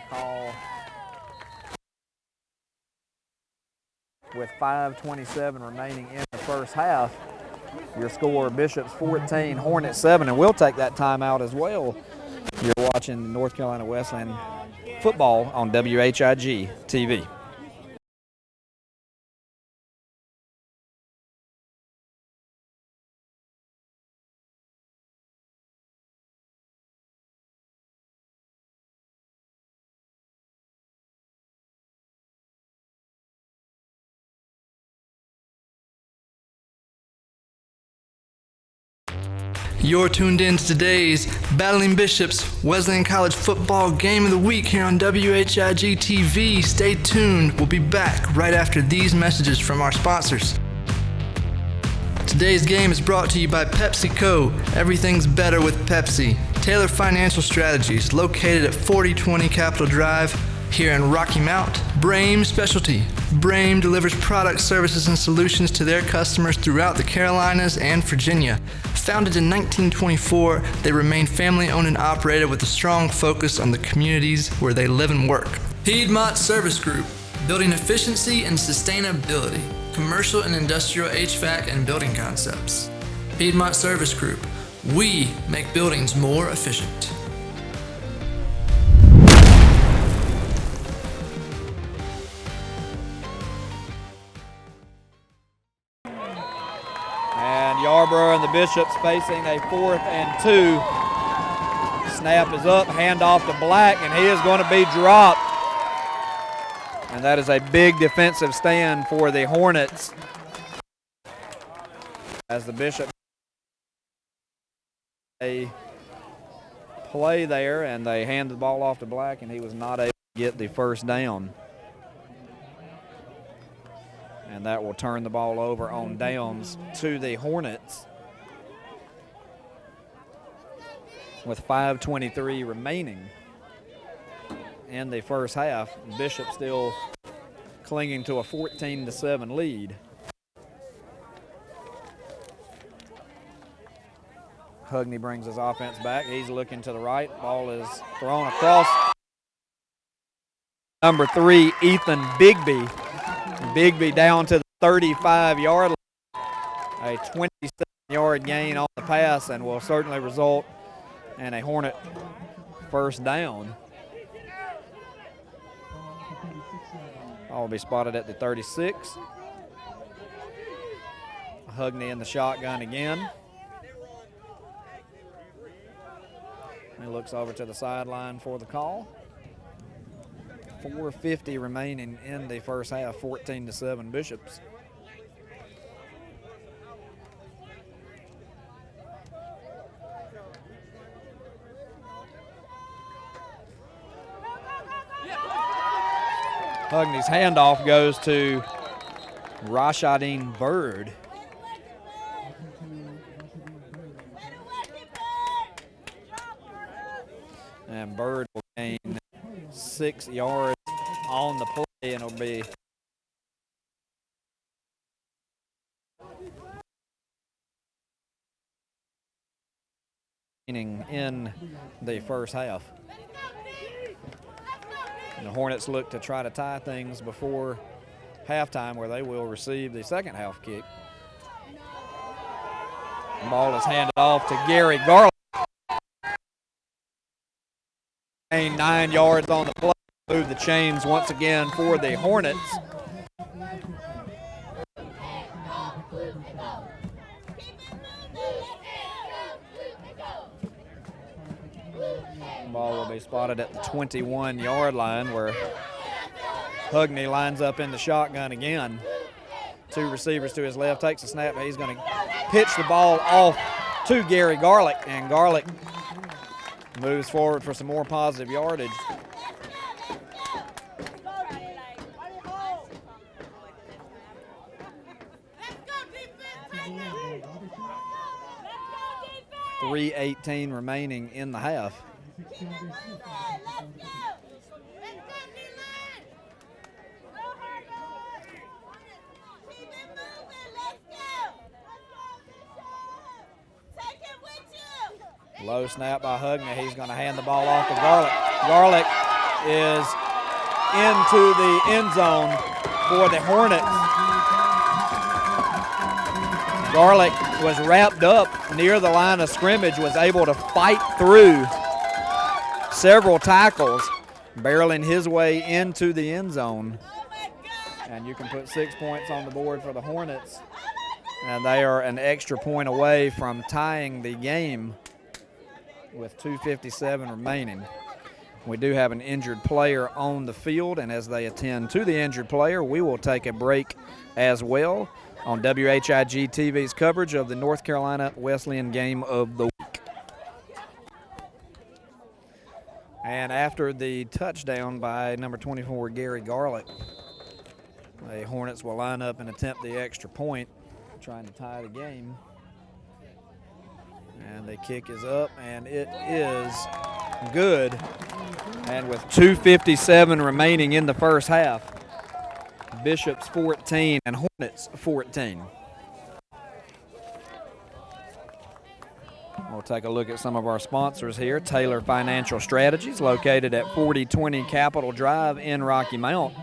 Call with 5:27 remaining in the first half. Your score, Bishops 14, Hornets 7, and we'll take that timeout as well. You're watching North Carolina Wesleyan football on WHIG TV. You're tuned in to today's Battling Bishops Wesleyan College Football Game of the Week here on WHIG TV. Stay tuned. We'll be back right after these messages from our sponsors. Today's game is brought to you by PepsiCo. Everything's better with Pepsi. Taylor Financial Strategies, located at 4020 Capitol Drive here in Rocky Mount. Brame Specialty. Brame delivers products, services, and solutions to their customers throughout the Carolinas and Virginia. Founded in 1924, they remain family-owned and operated with a strong focus on the communities where they live and work. Piedmont Service Group, building efficiency and sustainability, commercial and industrial HVAC and building concepts. Piedmont Service Group, we make buildings more efficient. Yarborough and the Bishops facing a 4th and 2. Snap is up, handoff to Black, and he is going to be dropped. And that is a big defensive stand for the Hornets. As the Bishops a play there, and they hand the ball off to Black, and he was not able to get the first down. And that will turn the ball over on downs to the Hornets. With 5:23 remaining in the first half, Bishop still clinging to a 14-7 lead. Hugney brings his offense back. He's looking to the right. Ball is thrown across. Number 3, Ethan Bigby. Bigby down to the 35-yard line. A 27-yard gain on the pass, and will certainly result in a Hornet first down. Ball will be spotted at the 36. Hugney in the shotgun again. He looks over to the sideline for the call. 4:50 remaining in the first half, 14-7 Bishops. Hugney's handoff goes to Rashadeen Bird. And Bird will gain 6 yards on the play, and it'll be in the first half. And the Hornets look to try to tie things before halftime, where they will receive the second half kick. The ball is handed off to Gary Garland. Gained 9 yards on the play. Move the chains once again for the Hornets. Ball will be spotted at the 21-yard line where Hugney lines up in the shotgun again. 2 receivers to his left, takes a snap, but he's going to pitch the ball off to Gary Garlick, and Garlick moves forward for some more positive yardage. .318 remaining in the half. Low snap by Hugney. He's going to hand the ball off to Garlick. Garlick is into the end zone for the Hornets. Garlick was wrapped up near the line of scrimmage, was able to fight through several tackles, barreling his way into the end zone. And you can put 6 points on the board for the Hornets. And they are an extra point away from tying the game with 2:57 remaining. We do have an injured player on the field, and as they attend to the injured player, we will take a break as well on WHIG TV's coverage of the North Carolina Wesleyan Game of the Week. And after the touchdown by number 24, Gary Garlick, the Hornets will line up and attempt the extra point, trying to tie the game. And the kick is up, and it is good. And with 2:57 remaining in the first half, Bishops 14 and Hornets 14. We'll take a look at some of our sponsors here. Taylor Financial Strategies, located at 4020 Capitol Drive in Rocky Mount.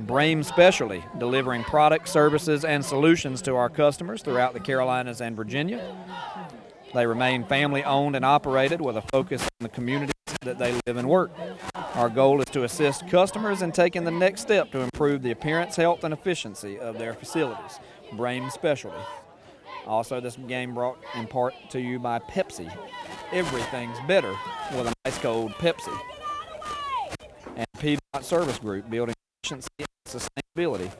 Brame Specialty, delivering products, services, and solutions to our customers throughout the Carolinas and Virginia. They remain family-owned and operated with a focus on the communities that they live and work. Our goal is to assist customers in taking the next step to improve the appearance, health, and efficiency of their facilities. Brame Specialty. Also, this game brought in part to you by Pepsi. Everything's better with an ice cold Pepsi. And Piedmont Service Group, building efficiency and sustainability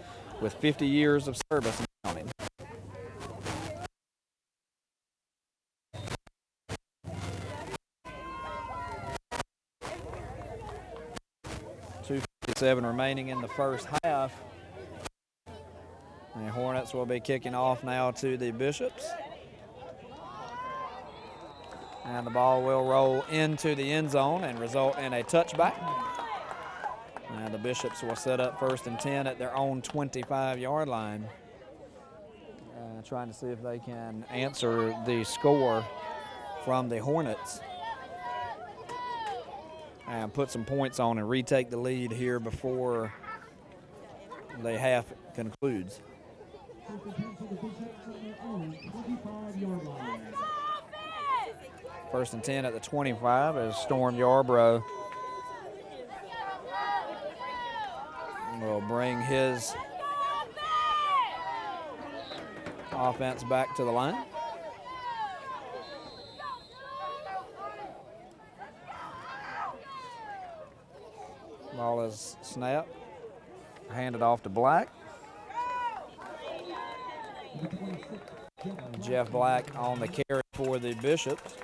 with 50 years of service and counting. .257 remaining in the first half. The Hornets will be kicking off now to the Bishops. And the ball will roll into the end zone and result in a touchback. And the Bishops will set up 1st and 10 at their own 25-yard line. Trying to see if they can answer the score from the Hornets and put some points on and retake the lead here before the half concludes. 1st and 10 at the 25 as Storm Yarborough will bring his offense back to the line. Ball is snapped, handed off to Black. Jeff Black on the carry for the Bishops.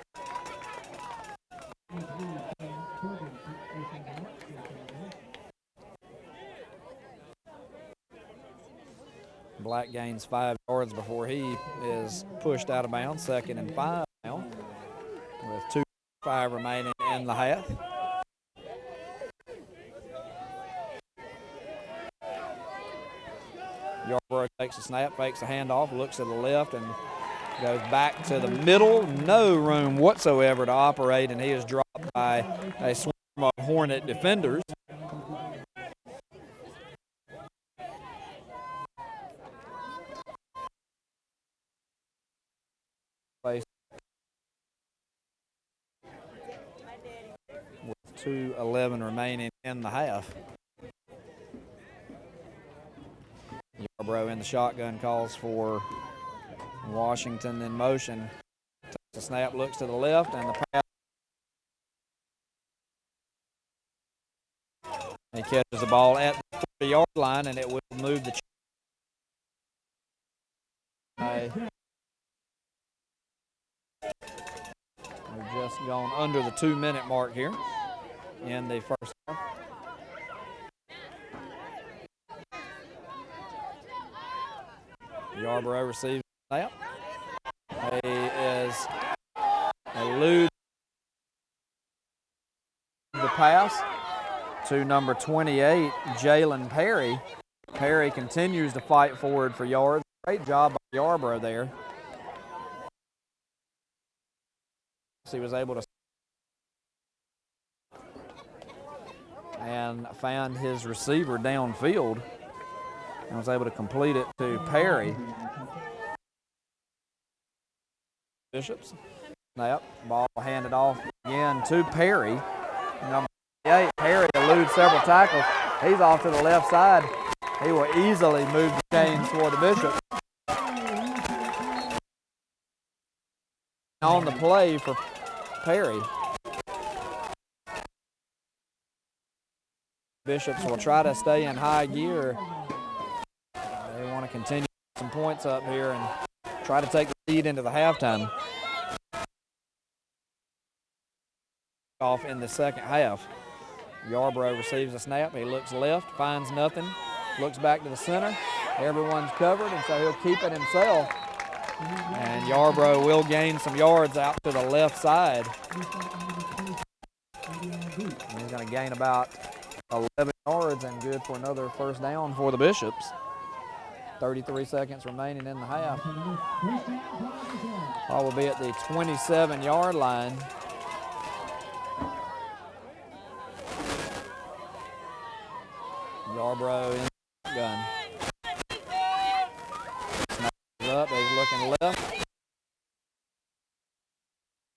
Black gains 5 yards before he is pushed out of bounds. 2nd and 5 now with 2:05 remaining in the half. Yarborough takes a snap, fakes a handoff, looks to the left, and goes back to the middle. No room whatsoever to operate, and he is dropped by a swarm of Hornet defenders. 2:11 remaining in the half. Yarbrough in the shotgun, calls for Washington in motion. Takes the snap, looks to the left, and the pass. He catches the ball at the 40-yard line, and it will move the We've just gone under the 2-minute mark here in the first half. Yarbrough receives the snap. He is eludes the pass to number 28, Jalen Perry. Perry continues to fight forward for yards. Great job by Yarbrough there. He was able to and found his receiver downfield and was able to complete it to Perry. Bishops. Snap. Ball handed off again to Perry. Number 8, Perry eludes several tackles. He's off to the left side. He will easily move the chains toward the Bishops. On the play for Perry. Bishops will try to stay in high gear. They want to continue some points up here and try to take the lead into the halftime. Off in the second half. Yarbrough receives a snap. He looks left, finds nothing, looks back to the center. Everyone's covered, and so he'll keep it himself. And Yarbrough will gain some yards out to the left side. He's going to gain about 11 yards and good for another first down for the Bishops. 33 seconds remaining in the half. Ball will be at the 27-yard line. Yarbrough in the gun. Snaps up, he's looking left.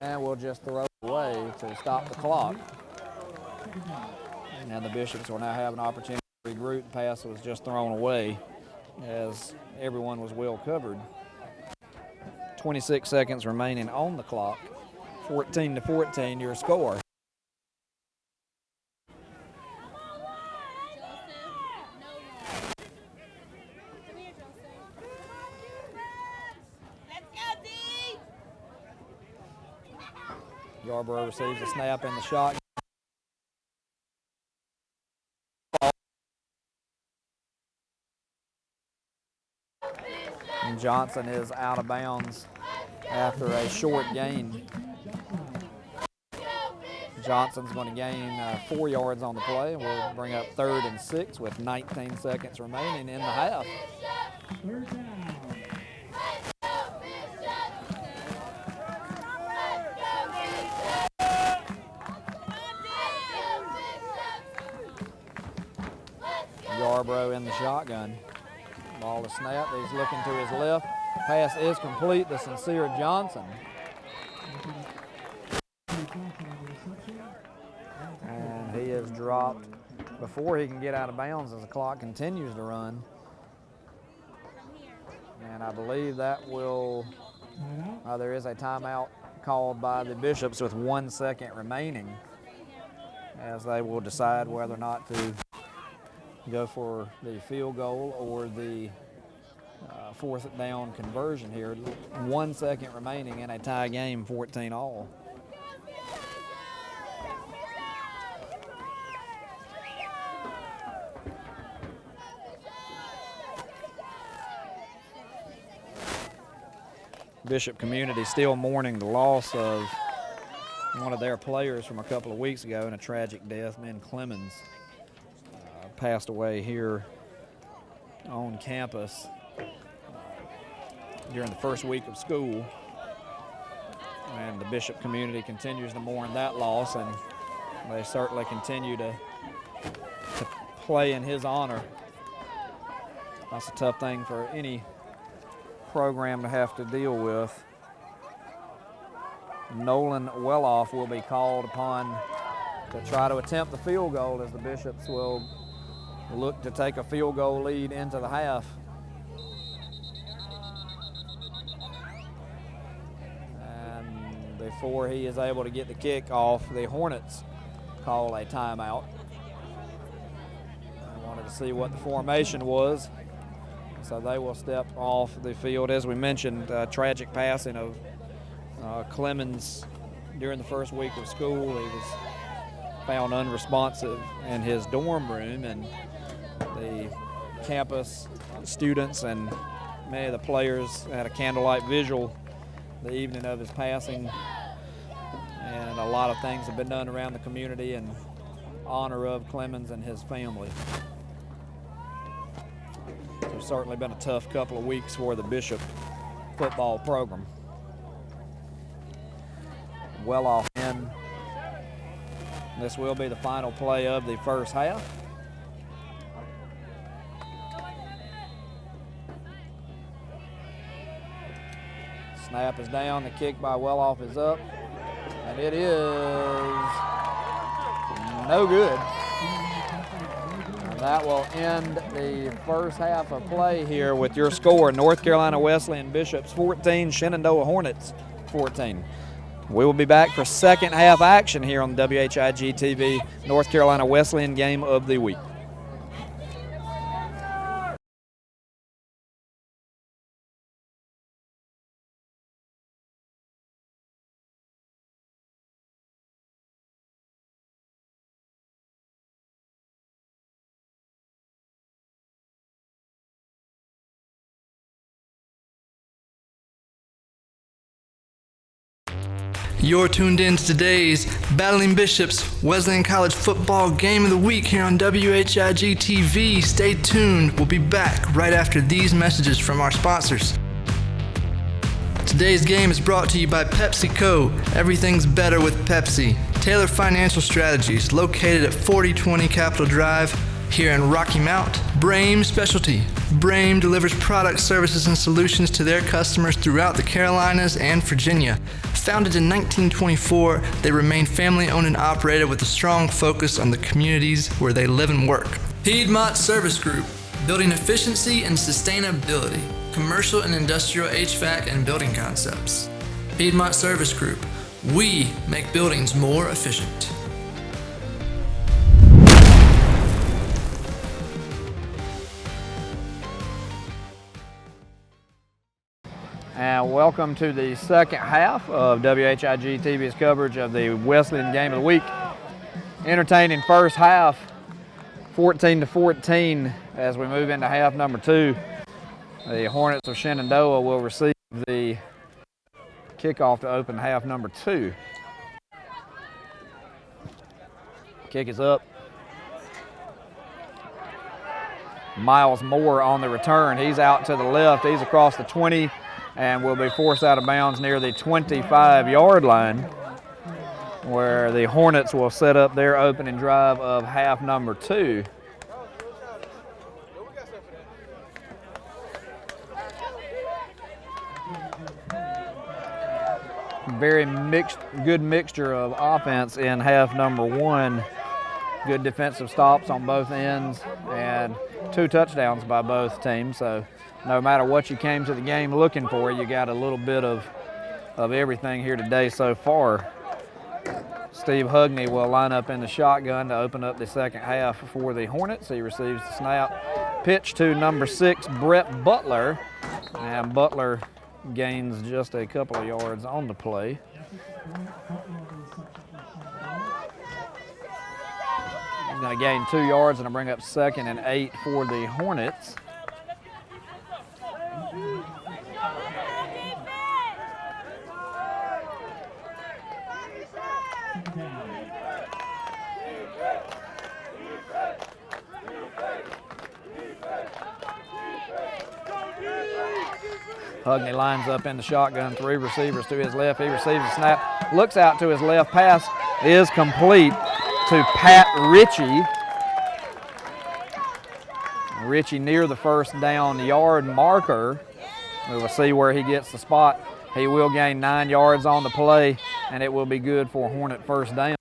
And we'll just throw it away to stop the clock. And the Bishops will now have an opportunity to regroup. The pass was just thrown away as everyone was well covered. 26 seconds remaining on the clock. 14-14 your score. Yarbrough receives a snap in the shot. And Johnson is out of bounds after a short gain. Johnson's going to gain 4 yards on the play. We'll bring up 3rd and 6 with 19 seconds remaining in the half. Yarbrough in the shotgun. Ball to snap. He's looking to his left. Pass is complete to Sincere Johnson. And he is dropped before he can get out of bounds as the clock continues to run. And I believe that will, there is a timeout called by the Bishops with 1 second remaining as they will decide whether or not to go for the field goal or the 4th down conversion here. 1 second remaining in a tie game, 14-all. Bishop community still mourning the loss of one of their players from a couple of weeks ago in a tragic death. Ben Clemens passed away here on campus during the first week of school. And the Bishop community continues to mourn that loss, and they certainly continue to play in his honor. That's a tough thing for any program to have to deal with. Nolan Welloff will be called upon to try to attempt the field goal, as the Bishops will look to take a field goal lead into the half. And before he is able to get the kick off, the Hornets call a timeout. I wanted to see what the formation was. So they will step off the field. As we mentioned, tragic passing of Clemens during the first week of school. He was found unresponsive in his dorm room, and the campus students and many of the players had a candlelight visual the evening of his passing. And a lot of things have been done around the community in honor of Clemens and his family. It's certainly been a tough couple of weeks for the Bishop football program. Well off in. This will be the final play of the first half. Snap is down, the kick by Welloff is up, and it is no good. And that will end the first half of play here with your score: North Carolina Wesleyan Bishops 14, Shenandoah Hornets 14. We will be back for second half action here on the WHIG TV North Carolina Wesleyan Game of the Week. You're tuned in to today's Battling Bishops Wesleyan College Football Game of the Week here on WHIG TV. Stay tuned. We'll be back right after these messages from our sponsors. Today's game is brought to you by PepsiCo. Everything's better with Pepsi. Taylor Financial Strategies, located at 4020 Capitol Drive here in Rocky Mount. Brame Specialty. Brame delivers products, services, and solutions to their customers throughout the Carolinas and Virginia. Founded in 1924, they remain family-owned and operated with a strong focus on the communities where they live and work. Piedmont Service Group, building efficiency and sustainability, commercial and industrial HVAC and building concepts. Piedmont Service Group, we make buildings more efficient. And welcome to the second half of WHIG TV's coverage of the Wesleyan Game of the Week. Entertaining first half, 14-14 as we move into half number two. The Hornets of Shenandoah will receive the kickoff to open half number two. Kick is up. Miles Moore on the return. He's out to the left. He's across the 20 and will be forced out of bounds near the 25-yard line, where the Hornets will set up their opening drive of half number two. Very good mixture of offense in half number one. Good defensive stops on both ends and 2 touchdowns by both teams. So no matter what you came to the game looking for, you got a little bit of everything here today so far. Steve Hugney will line up in the shotgun to open up the second half for the Hornets. He receives the snap. Pitch to number 6, Brett Butler. And Butler gains just a couple of yards on the play. He's going to gain 2 yards and bring up 2nd and 8 for the Hornets. Hugney lines up in the shotgun, 3 receivers to his left. He receives the snap, looks out to his left. Pass is complete to Pat Ritchie. Ritchie near the first down yard marker. We will see where he gets the spot. He will gain 9 yards on the play, and it will be good for Hornet first down.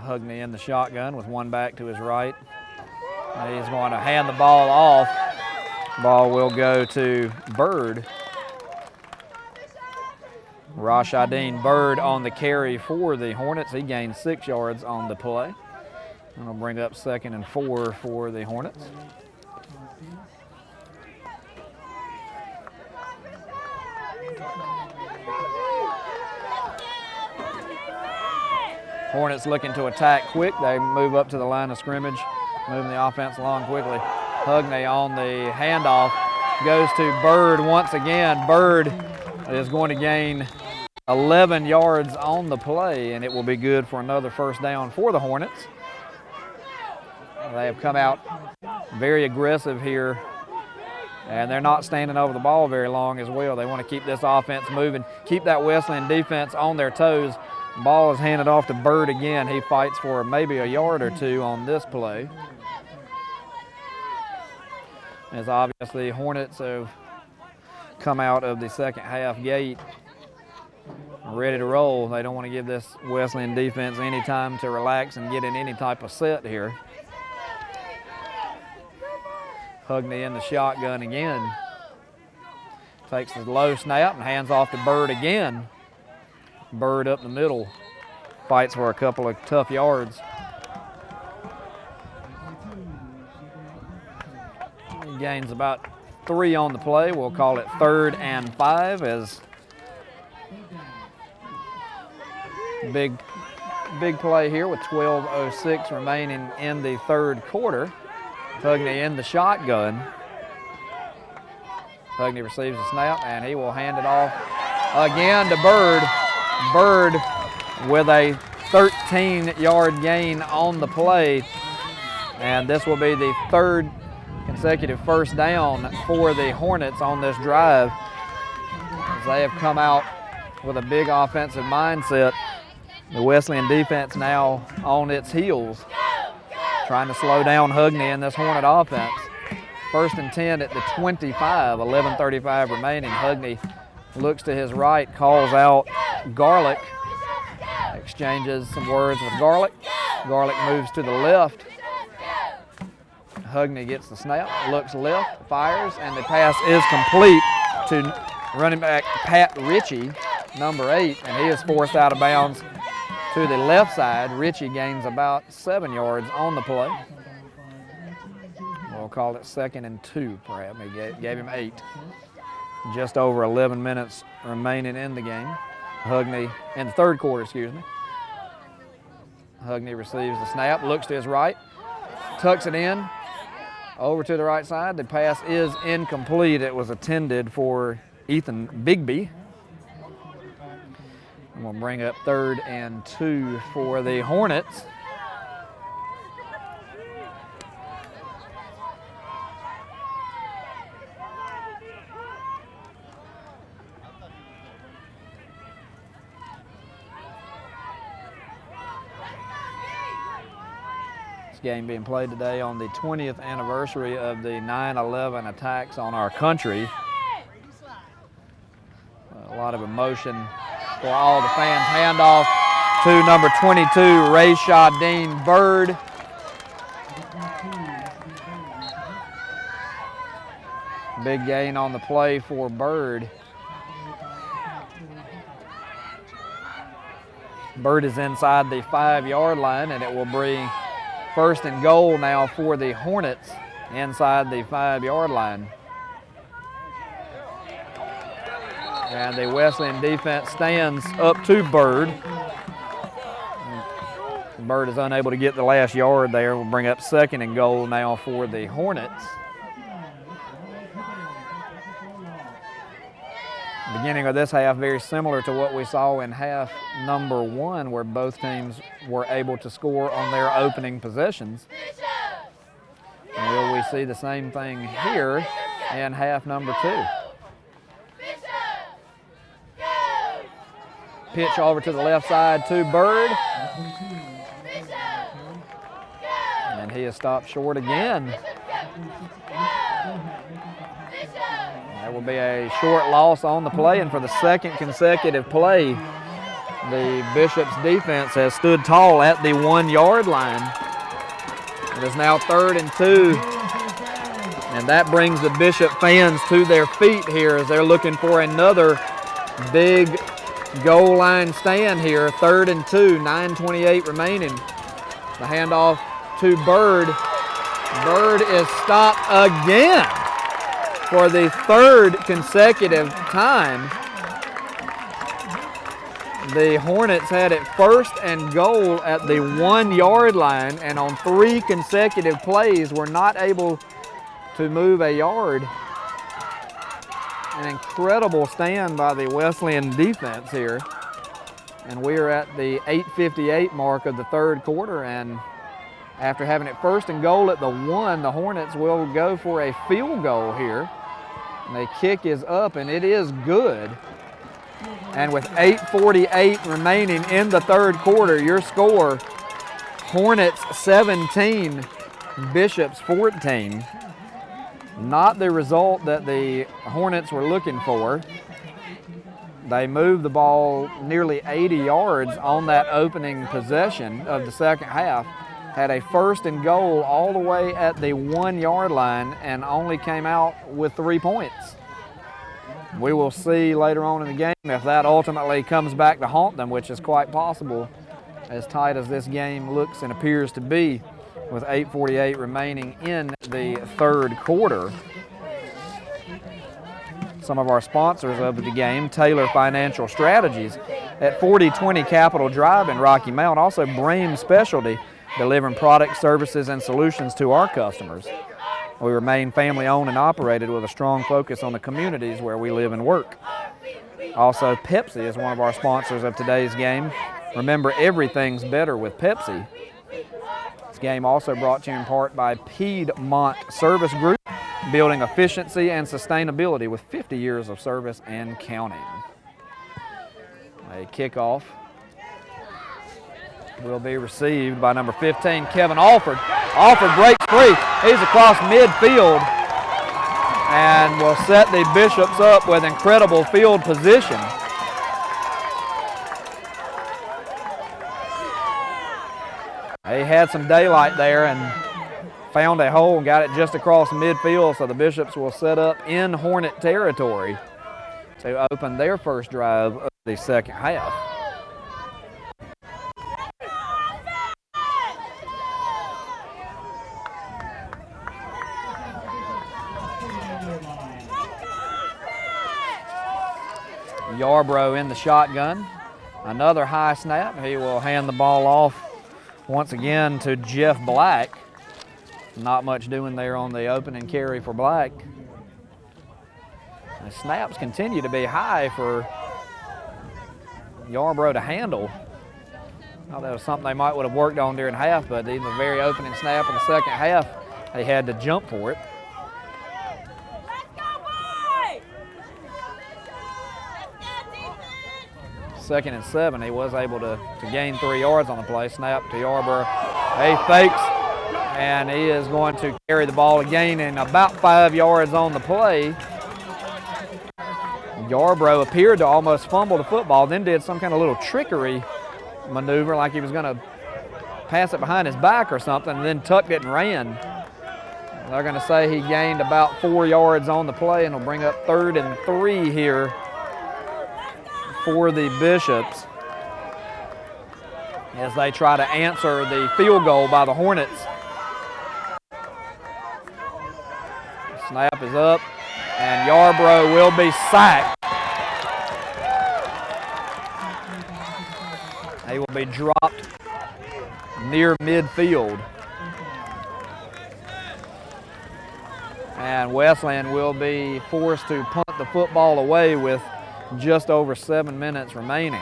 Hugney in the shotgun with one back to his right. He's going to hand the ball off. Ball will go to Bird. Rashadeen Bird on the carry for the Hornets. He gained 6 yards on the play. And will bring up 2nd and 4 for the Hornets. Hornets looking to attack quick. They move up to the line of scrimmage, moving the offense along quickly. Hugney on the handoff, goes to Bird once again. Bird is going to gain 11 yards on the play, and it will be good for another first down for the Hornets. They have come out very aggressive here, and they're not standing over the ball very long as well. They want to keep this offense moving, keep that Wesleyan defense on their toes. Ball is handed off to Bird again. He fights for maybe a yard or two on this play. As obviously Hornets have come out of the second half gate ready to roll. They don't want to give this Wesleyan defense any time to relax and get in any type of set here. Hugney in the shotgun again. Takes the low snap and hands off to Bird again. Bird up the middle, fights for a couple of tough yards. He gains about 3 on the play. We'll call it 3rd and 5 as big play here with 12:06 remaining in the 3rd quarter. Hugney in the shotgun. Hugney receives the snap and he will hand it off again to Bird. Bird with a 13-yard gain on the play, and this will be the 3rd consecutive first down for the Hornets on this drive, as they have come out with a big offensive mindset. The Wesleyan defense now on its heels, trying to slow down Hugney in this Hornet offense. 1st and 10 at the 25, 11:35 remaining. Hugney looks to his right, calls out Garlick, exchanges some words with Garlick. Garlick moves to the left. Hugney gets the snap, looks left, fires, and the pass is complete to running back Pat Ritchie, number 8, and he is forced out of bounds to the left side. Ritchie gains about 7 yards on the play. We'll call it 2nd and 2, perhaps. He gave him 8. Just over 11 minutes remaining in the game. Hugney, in the 3rd quarter, excuse me. Hugney receives the snap, looks to his right, tucks it in, over to the right side. The pass is incomplete. It was intended for Ethan Bigby. And we'll bring up 3rd and 2 for the Hornets. Game being played today on the 20th anniversary of the 9/11 attacks on our country. A lot of emotion for all the fans. Handoff to number 22, Rashadeen Bird. Big gain on the play for Bird. Bird is inside the 5-yard line, and it will bring 1st and goal now for the Hornets inside the 5-yard line. And the Wesleyan defense stands up to Bird. Bird is unable to get the last yard there. We'll bring up 2nd and goal now for the Hornets. Beginning of this half very similar to what we saw in half number 1, where both teams were able to score on their opening possessions. Will we see the same thing here in half number 2? Pitch over to the left side to Bird. And he is stopped short again. There will be a short loss on the play, and for the 2nd consecutive play, The Bishop's defense has stood tall at the 1 yard line. It is now 3rd and 2. And that brings the Bishop fans to their feet here as they're looking for another big goal line stand here. 3rd and 2, 9:28 remaining. The handoff to Bird. Bird is stopped again for the 3rd consecutive time. The Hornets had it 1st and goal at the 1 yard line, and on 3 consecutive plays were not able to move a yard. An incredible stand by the Wesleyan defense here. And we are at the 8:58 mark of the 3rd quarter, and after having it 1st and goal at the 1, the Hornets will go for a field goal here. And the kick is up, and it is good. And with 8:48 remaining in the 3rd quarter, your score, Hornets 17, Bishops 14. Not the result that the Hornets were looking for. They moved the ball nearly 80 yards on that opening possession of the second half, had a 1st and goal all the way at the 1 yard line, and only came out with 3 points. We will see later on in the game if that ultimately comes back to haunt them, which is quite possible, as tight as this game looks and appears to be, with 8:48 remaining in the 3rd quarter. Some of our sponsors of the game, Taylor Financial Strategies at 4020 Capitol Drive in Rocky Mount. Also Brame Specialty, delivering products, services, and solutions to our customers. We remain family-owned and operated with a strong focus on the communities where we live and work. Also, Pepsi is one of our sponsors of today's game. Remember, everything's better with Pepsi. This game also brought to you in part by Piedmont Service Group, building efficiency and sustainability with 50 years of service and counting. A kickoff will be received by number 15, Kevin Alford. Alford breaks free. He's across midfield and will set the Bishops up with incredible field position. He had some daylight there and found a hole and got it just across midfield, so the Bishops will set up in Hornet territory to open their first drive of the second half. Yarbrough in the shotgun. Another high snap. He will hand the ball off once again to Jeff Black. Not much doing there on the opening carry for Black. The snaps continue to be high for Yarbrough to handle. Thought that was something they might would have worked on during half, but even the very opening snap in the second half, they had to jump for it. Second and 7, he was able to gain 3 yards on the play. Snap to Yarbrough. He fakes, and he is going to carry the ball again in about 5 yards on the play. Yarbrough appeared to almost fumble the football, then did some kind of little trickery maneuver like he was going to pass it behind his back or something, and then tucked it and ran. They're going to say he gained about 4 yards on the play, and will bring up 3rd and 3 here for the Bishops as they try to answer the field goal by the Hornets. Snap is up, and Yarbrough will be sacked. He will be dropped near midfield. And Wesleyan will be forced to punt the football away with just over 7 minutes remaining.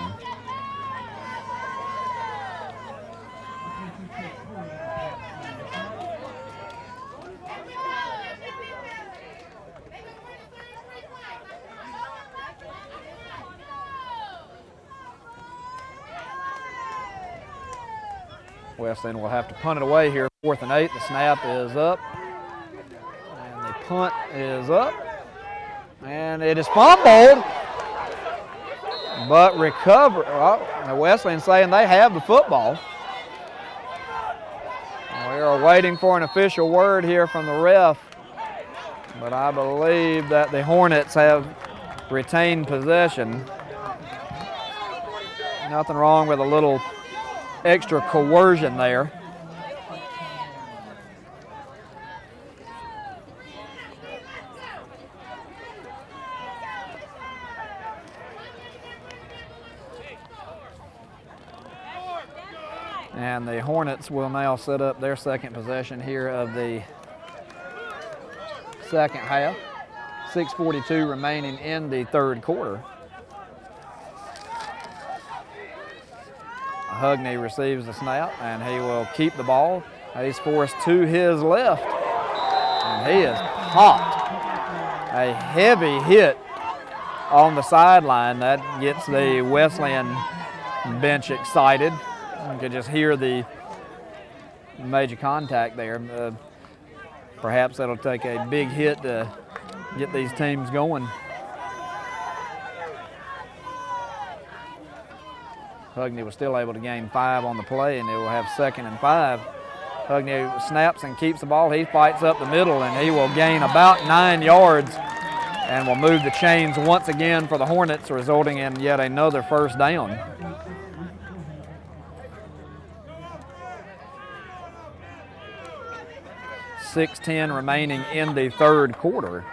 Wesleyan will have to punt it away here, 4th and 8. The snap is up, and the punt is up, and it is fumbled. but recover. Well, Wesleyan saying they have the football. We are waiting for an official word here from the ref, but I believe that the Hornets have retained possession. Nothing wrong with a little extra coercion there. And the Hornets will now set up their second possession here of the second half. 6:42 remaining in the third quarter. Hugney receives the snap, and he will keep the ball. He's forced to his left, and he is popped. A heavy hit on the sideline. That gets the Wesleyan bench excited. You can just hear the major contact there. Perhaps that'll take a big hit to get these teams going. Hugney was still able to gain 5 on the play, and they will have 2nd and 5. Hugney snaps and keeps the ball. He fights up the middle, and he will gain about 9 yards and will move the chains once again for the Hornets, resulting in yet another first down. 6:10 remaining in the third quarter.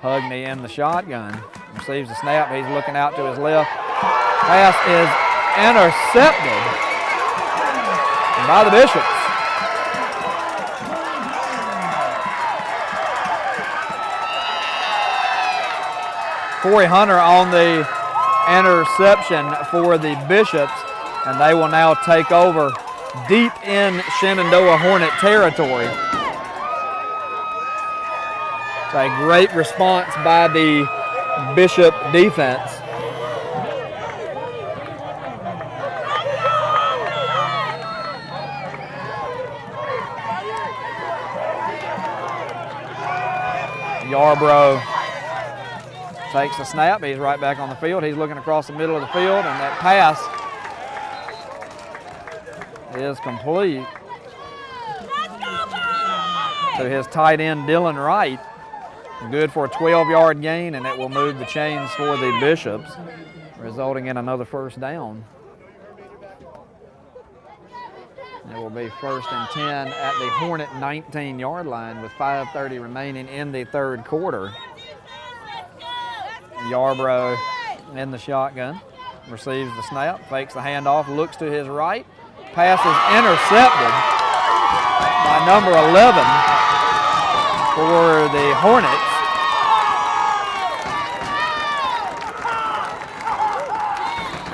Hugney in the shotgun. Receives the snap. He's looking out to his left. Pass is intercepted by the Bishops. Corey Hunter on the interception for the Bishops, and they will now take over deep in Shenandoah Hornet territory. It's a great response by the Bishop defense. Yarbrough takes the snap. He's right back on the field. He's looking across the middle of the field, and that pass is complete to his tight end, Dylan Wright. Good for a 12-yard gain, and it will move the chains for the Bishops, resulting in another first down. It will be 1st and 10 at the Hornet 19-yard line with 5:30 remaining in the third quarter. Yarbrough in the shotgun, receives the snap, fakes the handoff, looks to his right. Pass is intercepted by number 11 for the Hornets.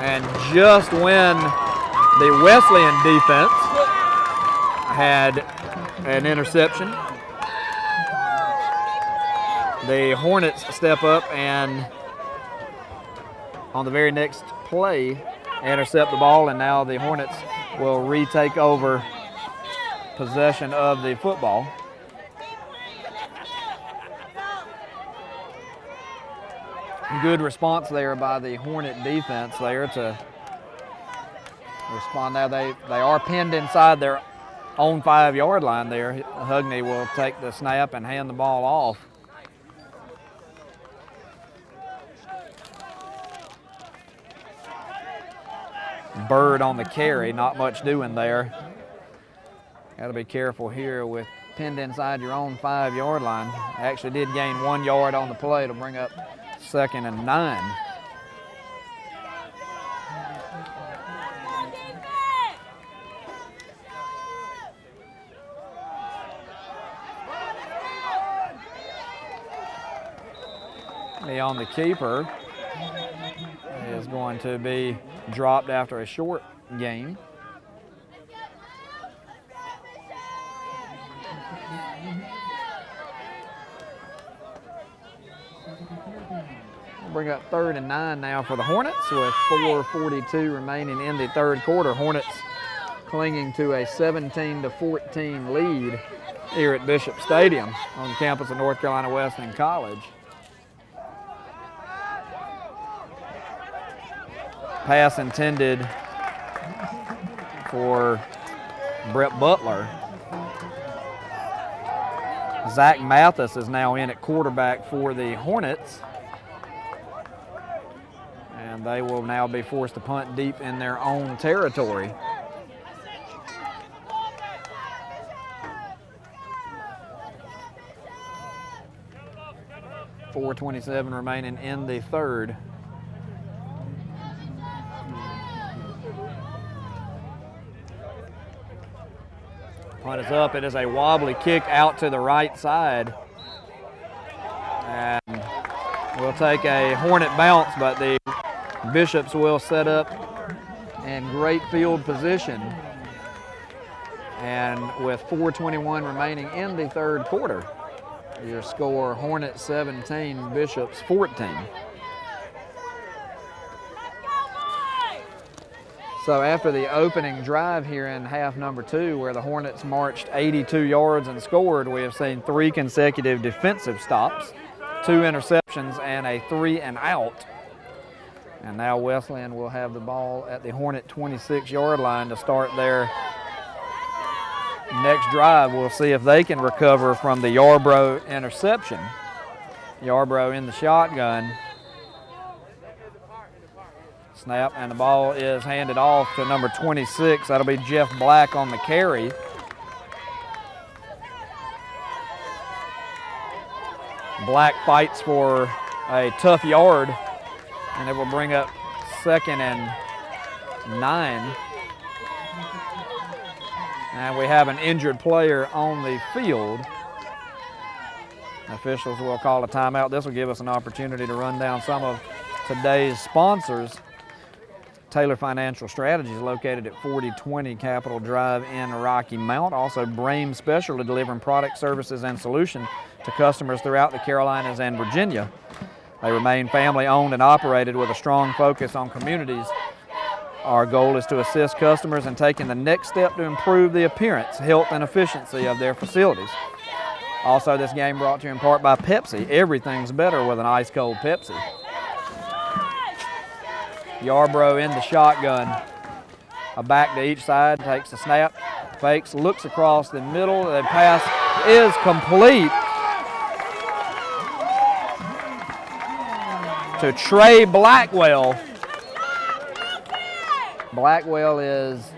And just when the Wesleyan defense had an interception, the Hornets step up and on the very next play intercept the ball, and now the Hornets will retake over possession of the football. Good response there by the Hornet defense there to respond. Now they are pinned inside their own 5-yard line there. Hugney will take the snap and hand the ball off. Bird on the carry, not much doing there. Got to be careful here with pinned inside your own 5-yard line. Actually did gain 1 yard on the play to bring up 2nd and 9. On the keeper is going to be dropped after a short gain. We'll bring up 3rd and 9 now for the Hornets with 4:42 remaining in the third quarter. Hornets clinging to a 17-14 lead here at Bishop Stadium on the campus of North Carolina Wesleyan College. Pass intended for Brett Butler. Zach Mathis is now in at quarterback for the Hornets. And they will now be forced to punt deep in their own territory. .4:27 remaining in the third. Punt is up. It is a wobbly kick out to the right side. And we'll take a Hornet bounce, but the Bishops will set up in great field position. And with 4:21 remaining in the third quarter, your score, Hornets 17, Bishops 14. So after the opening drive here in half number 2, where the Hornets marched 82 yards and scored, we have seen 3 consecutive defensive stops, 2 interceptions, and a 3-and-out. And now Wesleyan will have the ball at the Hornet 26-yard line to start their next drive. We'll see if they can recover from the Yarbrough interception. Yarbrough in the shotgun. Snap, and the ball is handed off to number 26. That'll be Jeff Black on the carry. Black fights for a tough yard, and it will bring up 2nd and 9. And we have an injured player on the field. Officials will call a timeout. This will give us an opportunity to run down some of today's sponsors. Taylor Financial Strategies, located at 4020 Capitol Drive in Rocky Mount. Also, Brame Specialty, delivering product, services, and solutions to customers throughout the Carolinas and Virginia. They remain family-owned and operated with a strong focus on communities. Our goal is to assist customers in taking the next step to improve the appearance, health, and efficiency of their facilities. Also, this game brought to you in part by Pepsi. Everything's better with an ice-cold Pepsi. Yarbrough in the shotgun. A back to each side, takes the snap, fakes, looks across the middle. The pass is complete to Trey Blackwell. Blackwell is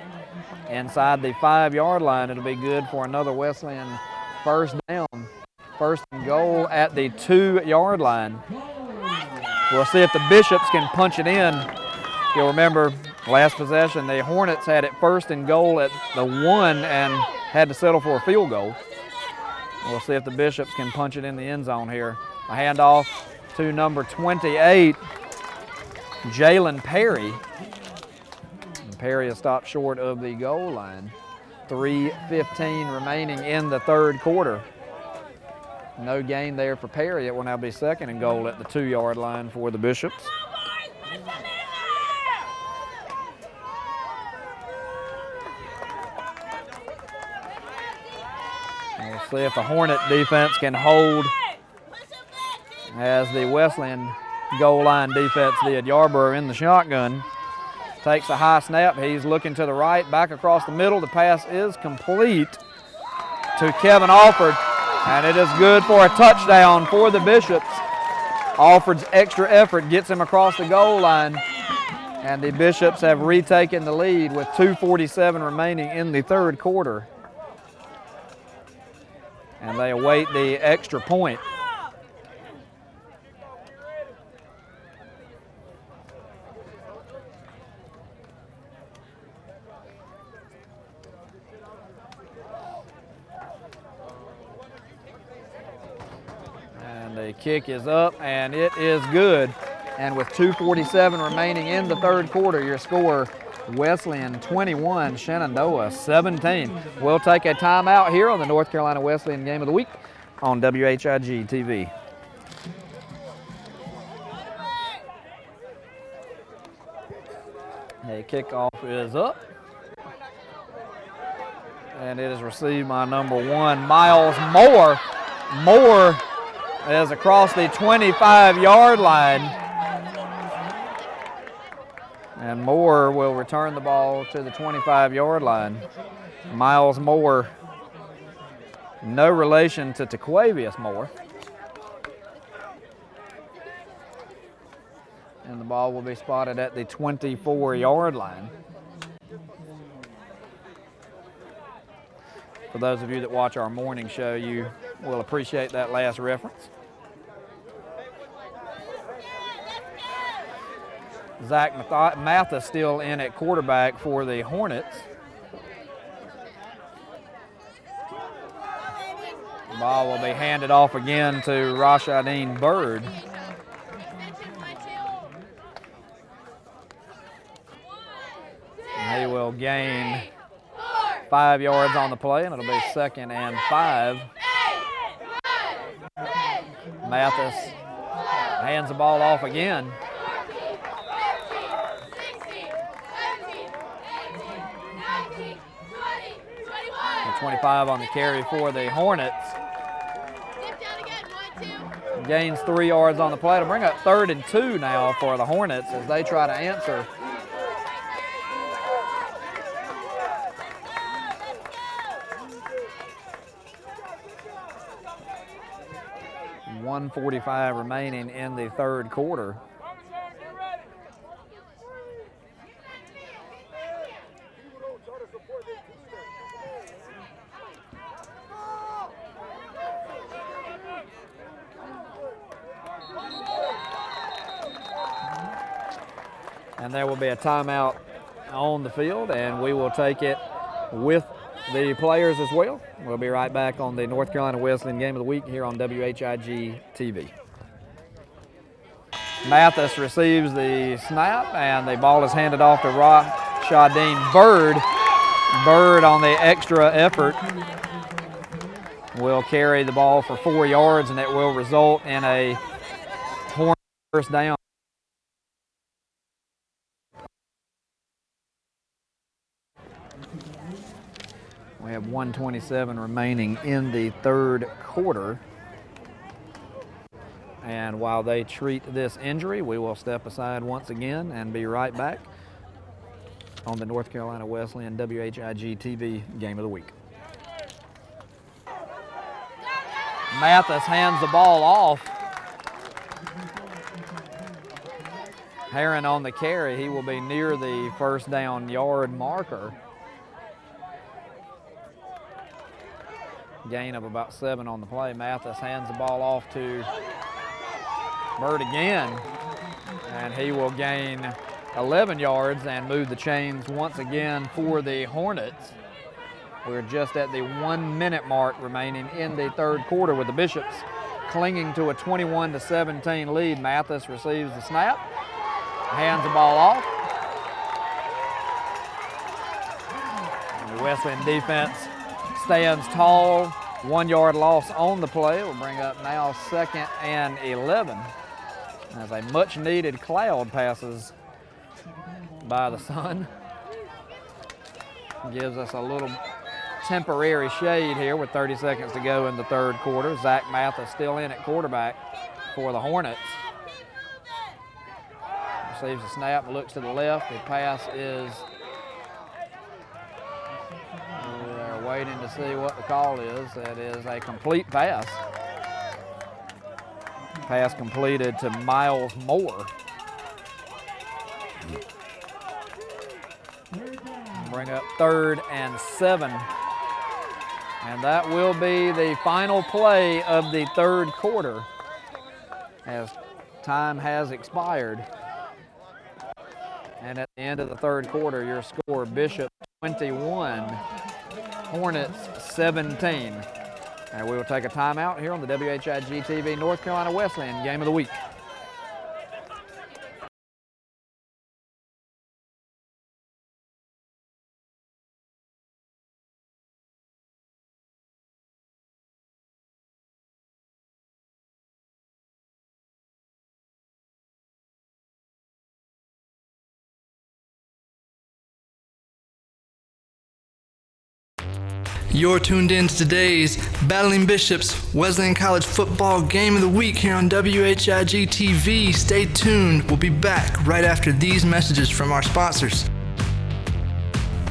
inside the 5-yard line. It'll be good for another Wesleyan first down. 1st and goal at the 2-yard line. We'll see if the Bishops can punch it in. You'll remember last possession, the Hornets had it 1st and goal at the 1 and had to settle for a field goal. We'll see if the Bishops can punch it in the end zone here. A handoff to number 28, Jalen Perry. And Perry has stopped short of the goal line. 3:15 remaining in the third quarter. No gain there for Perry. It will now be 2nd and goal at the 2-yard line for the Bishops. We'll see if the Hornet defense can hold as the Wesleyan goal line defense did. Yarbrough in the shotgun. Takes a high snap. He's looking to the right, back across the middle. The pass is complete to Kevin Alford, and it is good for a touchdown for the Bishops. Alford's extra effort gets him across the goal line, and the Bishops have retaken the lead with 2:47 remaining in the third quarter. And they await the extra point. And the kick is up, and it is good. And with 2:47 remaining in the third quarter, your score, Wesleyan 21, Shenandoah 17. We'll take a timeout here on the North Carolina Wesleyan Game of the Week on WHIG TV. A kickoff is up. And it is received by number 1, Miles Moore. Moore is across the 25-yard line. And Moore will return the ball to the 25-yard line. Miles Moore, no relation to Taquavius Moore. And the ball will be spotted at the 24-yard line. For those of you that watch our morning show, you will appreciate that last reference. Zach Mathis still in at quarterback for the Hornets. The ball will be handed off again to Rashadeen Bird. And he will gain 5 yards on the play, and it'll be 2nd and 5. Mathis hands the ball off again. The 25 on the carry for the Hornets. Gains 3 yards on the play to bring up 3rd and 2 now for the Hornets as they try to answer. .145 remaining in the 3rd quarter. And there will be a timeout on the field, and we will take it with the players as well. We'll be right back on the North Carolina Wesleyan Game of the Week here on WHIG TV. Mathis receives the snap, and the ball is handed off to Rashadeen Bird. Bird on the extra effort will carry the ball for 4 yards, and it will result in a Hornet first down. We have 1:27 remaining in the 3rd quarter. And while they treat this injury, we will step aside once again and be right back on the North Carolina Wesleyan WHIG TV Game of the Week. Mathis hands the ball off. Herron on the carry. He will be near the first down yard marker. Gain of about 7 on the play. Mathis hands the ball off to Bird again, and he will gain 11 yards and move the chains once again for the Hornets. We're just at the 1 minute mark remaining in the 3rd quarter with the Bishops clinging to a 21-17 lead. Mathis receives the snap, hands the ball off. And the Wesleyan defense stands tall. 1 yard loss on the play will bring up now 2nd and 11 as a much needed cloud passes by the sun. Gives us a little temporary shade here with 30 seconds to go in the 3rd quarter. Zach Mathis still in at quarterback for the Hornets. Receives the snap, looks to the left. The pass is, they're waiting to see what the call is. That is a complete pass. Pass completed to Miles Moore. Bring up 3rd and 7. And that will be the final play of the 3rd quarter as time has expired. And at the end of the 3rd quarter, your score, Bishop 21, Hornets 17. And we will take a timeout here on the WHIG TV North Carolina Wesleyan Game of the Week. You're tuned in to today's Battling Bishops Wesleyan College Football Game of the Week here on WHIG TV. Stay tuned. We'll be back right after these messages from our sponsors.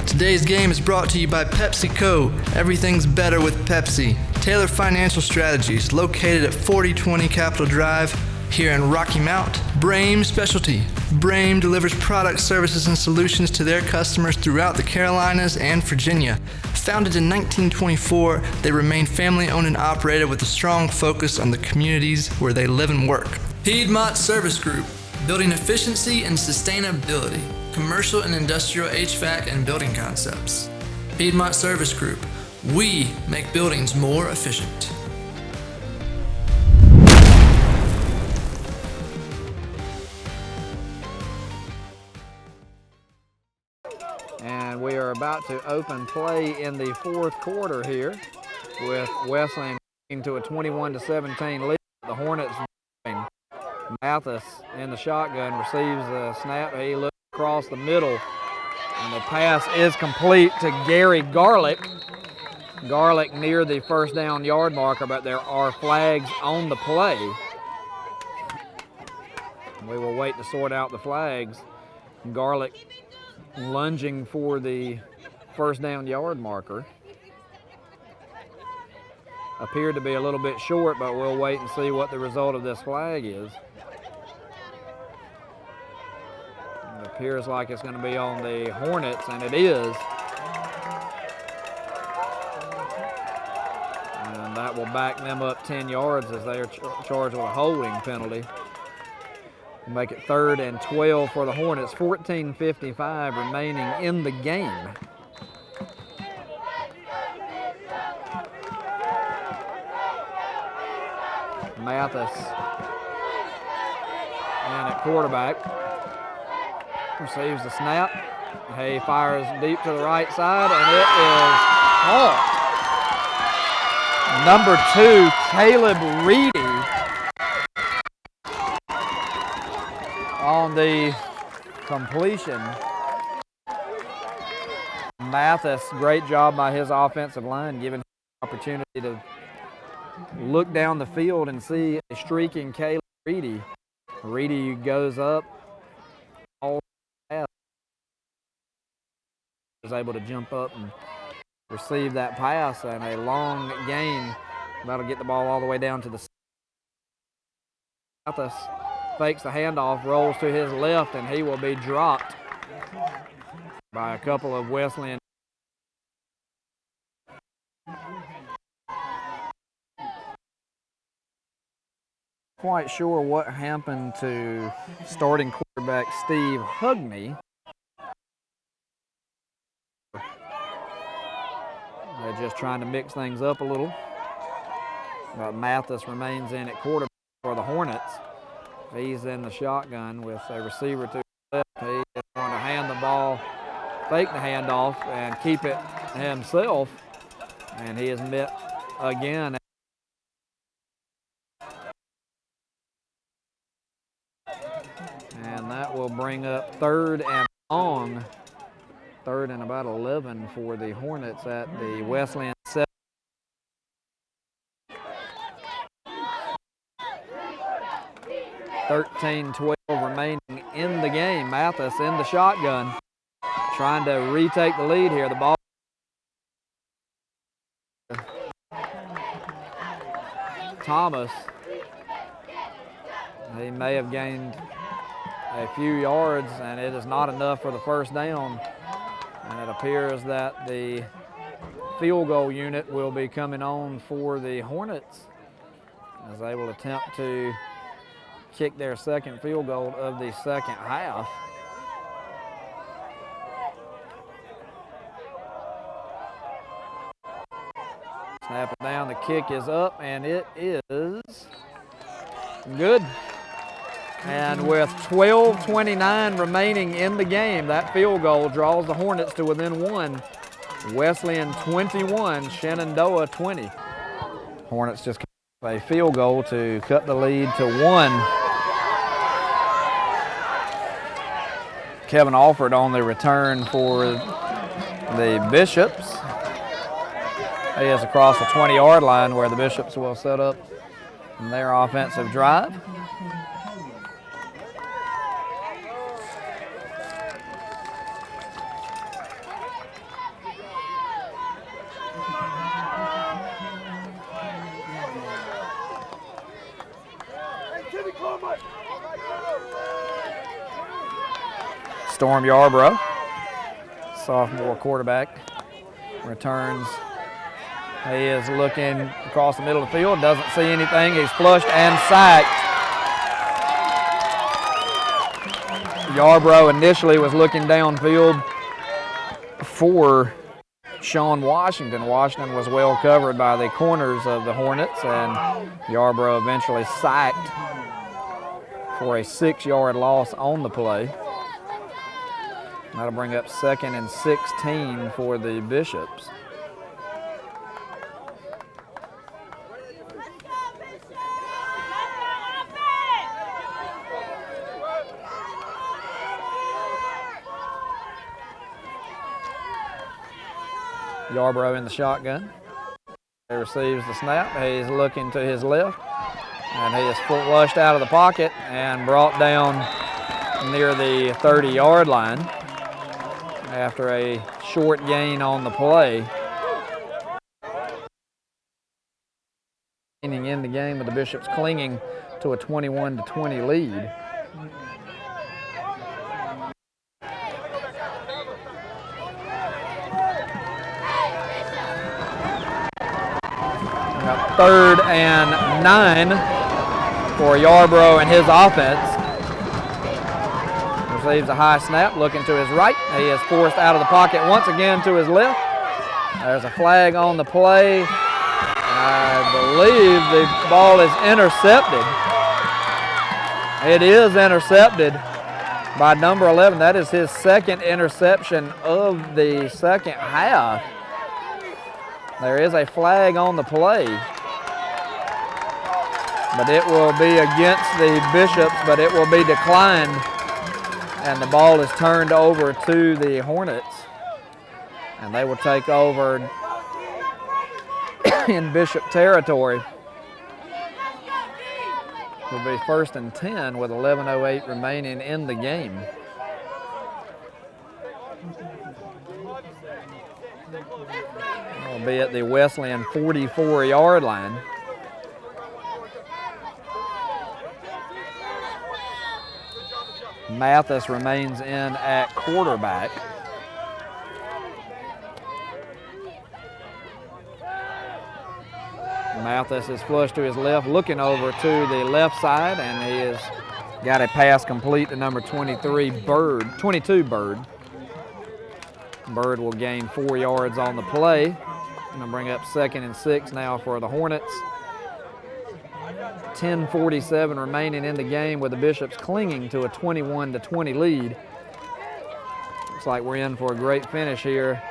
Today's game is brought to you by PepsiCo. Everything's better with Pepsi. Taylor Financial Strategies, located at 4020 Capitol Drive here in Rocky Mount. Brame Specialty. Brame delivers products, services, and solutions to their customers throughout the Carolinas and Virginia. Founded in 1924, they remain family-owned and operated with a strong focus on the communities where they live and work. Piedmont Service Group, building efficiency and sustainability, commercial and industrial HVAC and building concepts. Piedmont Service Group, we make buildings more efficient. And we are about to open play in the fourth quarter here with Wesleyan to a 21-17 lead. The Hornets. Mathis in the shotgun receives the snap. He looks across the middle, and the pass is complete to Gary Garlick. Garlick near the first down yard marker, but there are flags on the play. We will wait to sort out the flags. Garlick lunging for the first down yard marker. Appeared to be a little bit short, but we'll wait and see what the result of this flag is. It appears like it's going to be on the Hornets, and it is. And that will back them up 10 yards as they are charged with a holding penalty. Make it 3rd and 12 for the Hornets. 14:55 remaining in the game. Mathis and at quarterback receives the snap. He fires deep to the right side, and it is caught. Number 2, Caleb Reedy, on the completion. Mathis, great job by his offensive line, giving him an opportunity to look down the field and see a streaking Caleb Reedy. Reedy goes up, all is able to jump up and receive that pass, and a long gain. That'll get the ball all the way down to the Mathis. Fakes the handoff, rolls to his left, and he will be dropped by a couple of Wesleyan. Quite sure what happened to starting quarterback Steve Hugney. They're just trying to mix things up a little. But Mathis remains in at quarterback for the Hornets. He's in the shotgun with a receiver to the left. He is going to hand the ball, fake the handoff, and keep it himself. And he is met again. And that will bring up 3rd and long. 3rd and about 11 for the Hornets at the Wesleyan 7. .13-12 remaining in the game. Mathis in the shotgun, trying to retake the lead here. The ball. Thomas. He may have gained a few yards, and it is not enough for the first down. And it appears that the field goal unit will be coming on for the Hornets as they will attempt to kick their second field goal of the second half. Snap it down, the kick is up, and it is good. And with 12:29 remaining in the game, that field goal draws the Hornets to within 1. Wesleyan 21, Shenandoah 20. Hornets just a field goal to cut the lead to 1. Kevin Alford on the return for the Bishops. He is across the 20-yard line where the Bishops will set up their offensive drive. Storm Yarborough, sophomore quarterback, returns. He is looking across the middle of the field, doesn't see anything. He's flushed and sacked. Yarborough initially was looking downfield for Sean Washington. Washington was well covered by the corners of the Hornets, and Yarborough eventually sacked for a 6-yard loss on the play. That'll bring up 2nd and 16 for the Bishops. Yarborough in the shotgun. He receives the snap. He's looking to his left, and he is flushed out of the pocket and brought down near the 30-yard line after a short gain on the play. In the game with the Bishops clinging to a 21-20 lead. Now 3rd and 9 for Yarborough and his offense. Receives a high snap, looking to his right. He is forced out of the pocket once again to his left. There's a flag on the play. I believe the ball is intercepted. It is intercepted by number 11. That is his 2nd interception of the 2nd half. There is a flag on the play, but it will be against the Bishops, but it will be declined. And the ball is turned over to the Hornets, and they will take over in Bishop territory. It will be 1st and 10 with 11:08 remaining in the game. It will be at the Wesleyan 44-yard line. Mathis remains in at quarterback. Mathis is flushed to his left, looking over to the left side, and he has got a pass complete to number 22 Bird. Bird will gain 4 yards on the play. Going to bring up 2nd and 6 now for the Hornets. 10:47 remaining in the game with the Bishops clinging to a 21-20 lead. Looks like we're in for a great finish here.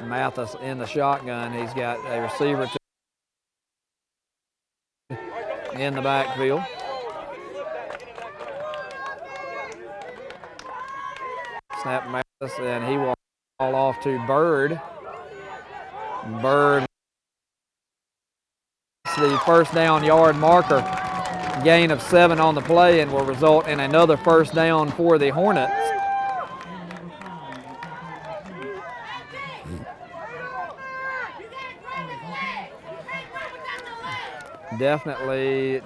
Mathis in the shotgun. He's got a receiver in the backfield. Snap Mathis, and he will fall off to Bird. Bird, the first down yard marker, gain of 7 on the play, and will result in another first down for the Hornets. Definitely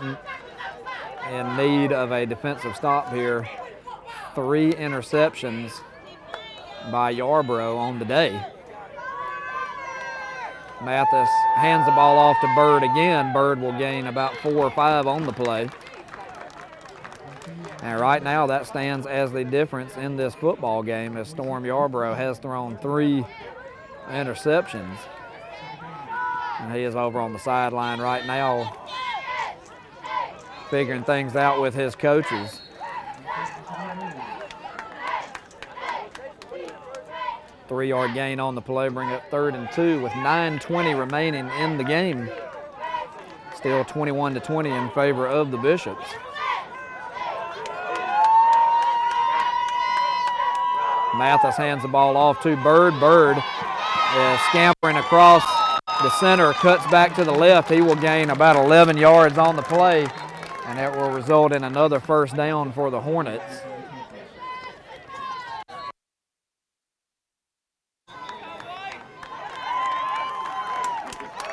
in need of a defensive stop here. 3 interceptions by Yarborough on the day. Mathis hands the ball off to Bird again. Bird will gain about 4 or 5 on the play. And right now that stands as the difference in this football game, as Storm Yarborough has thrown 3 interceptions. And he is over on the sideline right now figuring things out with his coaches. Three-yard gain on the play, bring up 3rd and 2 with 9:20 remaining in the game. Still 21-20 in favor of the Bishops. Mathis hands the ball off to Bird. Bird is scampering across the center, cuts back to the left. He will gain about 11 yards on the play, and that will result in another first down for the Hornets.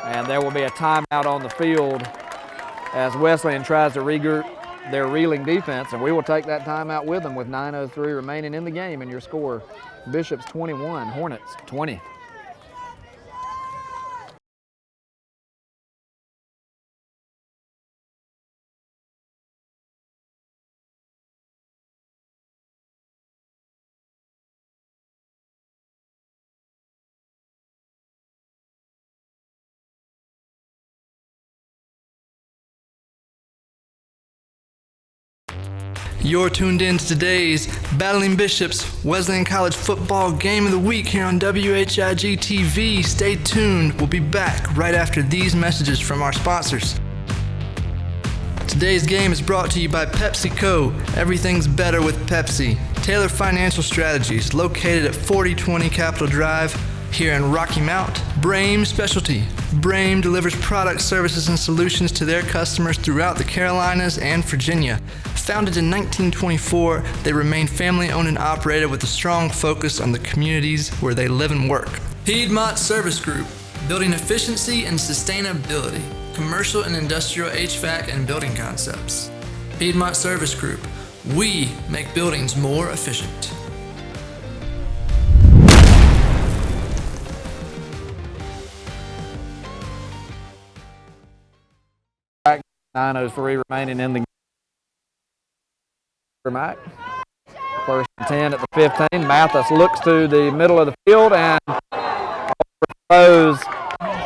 And there will be a timeout on the field as Wesleyan tries to regroup their reeling defense, and we will take that timeout with them with 9:03 remaining in the game. And your score, Bishops 21, Hornets 20. You're tuned in to today's Battling Bishops Wesleyan College Football Game of the Week here on WHIG TV. Stay tuned. We'll be back right after these messages from our sponsors. Today's game is brought to you by PepsiCo. Everything's better with Pepsi. Taylor Financial Strategies, located at 4020 Capitol Drive here in Rocky Mount. Brame Specialty. Brame delivers products, services, and solutions to their customers throughout the Carolinas and Virginia. Founded in 1924, they remain family-owned and operated with a strong focus on the communities where they live and work. Piedmont Service Group, building efficiency and sustainability, commercial and industrial HVAC and building concepts. Piedmont Service Group, we make buildings more efficient. Back 9:03 remaining in the game. Mike. First and 10 at the 15. Mathis looks to the middle of the field and overthrows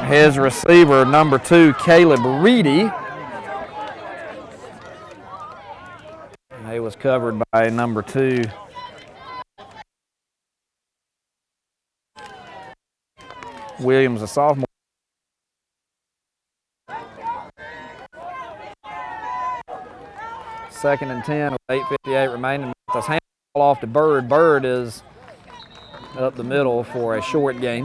his receiver, number 2, Caleb Reedy. He was covered by number 2. Williams, a sophomore. Second and 10 with 8:58 remaining. Mathis hands the ball off to Bird. Bird is up the middle for a short gain.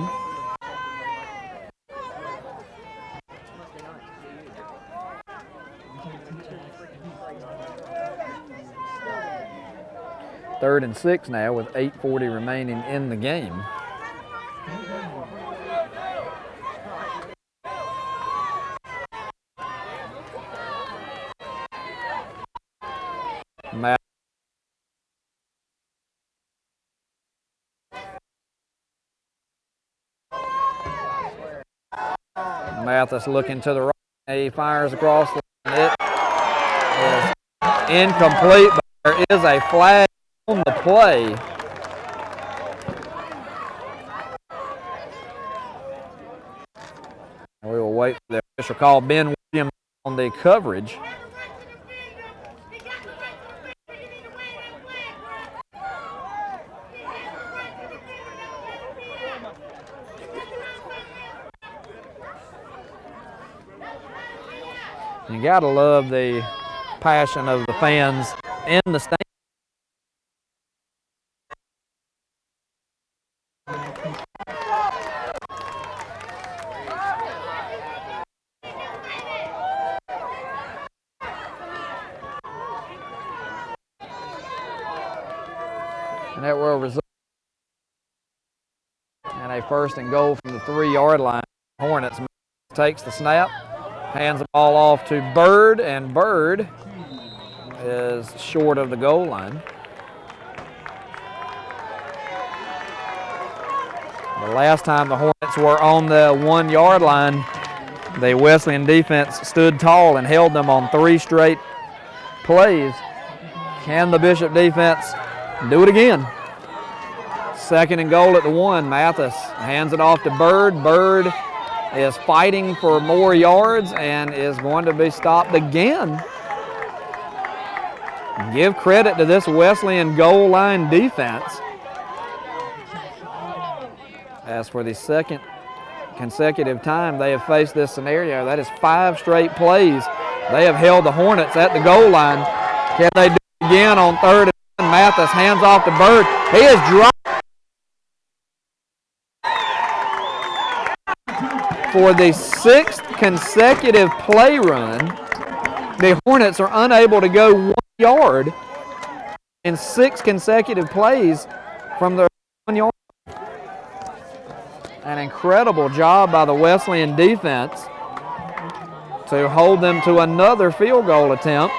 Third and 6 now with 8:40 remaining in the game. Mathis looking to the right. He fires across the line. It is incomplete, but there is a flag on the play. We will wait for the official call. Ben Williams on the coverage. You gotta love the passion of the fans in the stand. And that will result in a first and goal from the 3-yard line. Hornets takes the snap. Hands the ball off to Bird, and Bird is short of the goal line. The last time the Hornets were on the 1-yard line, the Wesleyan defense stood tall and held them on 3 straight plays. Can the Bishop defense do it again? Second and goal at the 1. Mathis hands it off to Bird. Bird is fighting for more yards and is going to be stopped again. Give credit to this Wesleyan goal line defense. As for the second consecutive time they have faced this scenario, that is 5 straight plays. They have held the Hornets at the goal line. Can they do it again on 3rd and 10? Mathis hands off to Bird. He is dropped For the 6th consecutive play run, the Hornets are unable to go 1 yard in 6 consecutive plays from the 1 yard. An incredible job by the Wesleyan defense to hold them to another field goal attempt.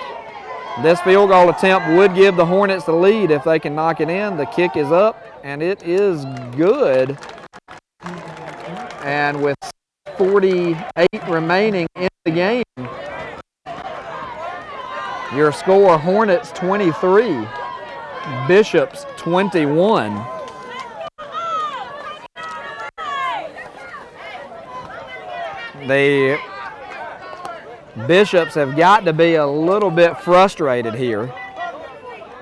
This field goal attempt would give the Hornets the lead if they can knock it in. The kick is up, and it is good. And with 48 remaining in the game, your score, Hornets 23, Bishops 21. The Bishops have got to be a little bit frustrated here.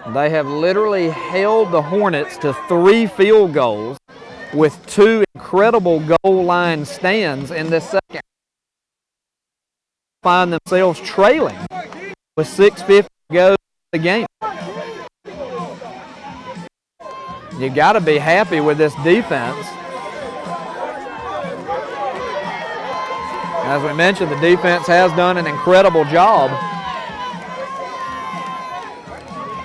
They have literally held the Hornets to 3 field goals with 2 incredible goal line stands in this second. Find themselves trailing with 6:50 to go in the game. You got to be happy with this defense. As we mentioned, the defense has done an incredible job,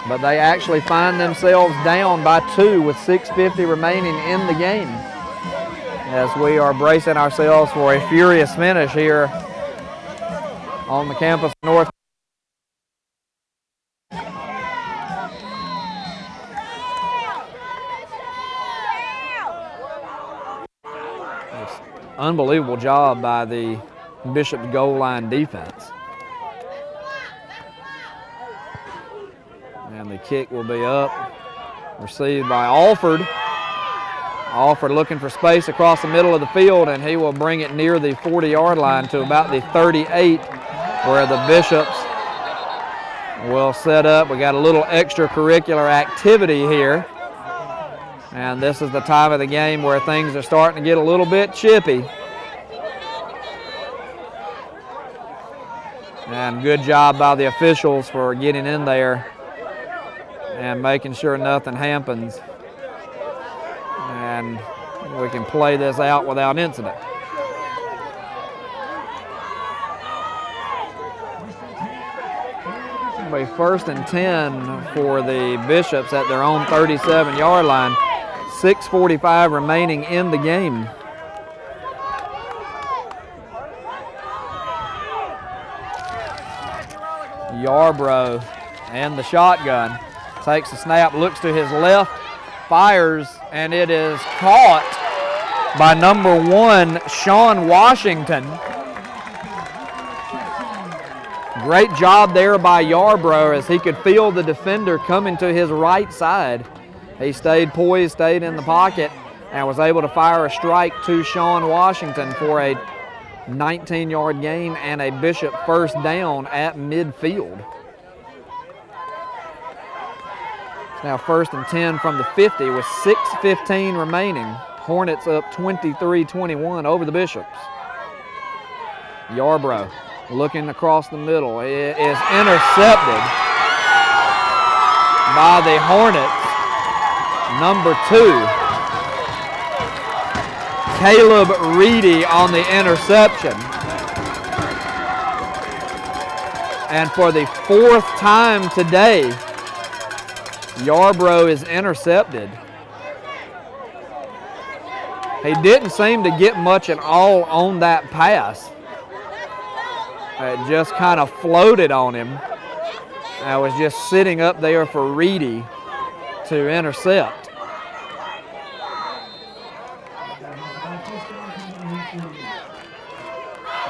but they actually find themselves down by 2 with 6:50 remaining in the game, as we are bracing ourselves for a furious finish here on the campus north. Unbelievable job by the Bishop's goal line defense. And the kick will be up, received by Alford. Alford looking for space across the middle of the field, and he will bring it near the 40-yard line to about the 38, where the Bishops will set up. We got a little extracurricular activity here. And this is the time of the game where things are starting to get a little bit chippy. And good job by the officials for getting in there and making sure nothing happens. And we can play this out without incident. It'll be 1st and 10 for the Bishops at their own 37-yard line. 6:45 remaining in the game. Yarbrough and the shotgun. Takes the snap, looks to his left, fires, and it is caught by number 1, Sean Washington. Great job there by Yarbrough as he could feel the defender coming to his right side. He stayed poised, stayed in the pocket, and was able to fire a strike to Sean Washington for a 19-yard gain and a Bishop first down at midfield. It's now 1st and 10 from the 50 with 6:15 remaining. Hornets up 23-21 over the Bishops. Yarbrough looking across the middle. It is intercepted by the Hornets. Number 2, Caleb Reedy on the interception. And for the 4th time today, Yarbrough is intercepted. He didn't seem to get much at all on that pass. It just kind of floated on him. I was just sitting up there for Reedy to intercept.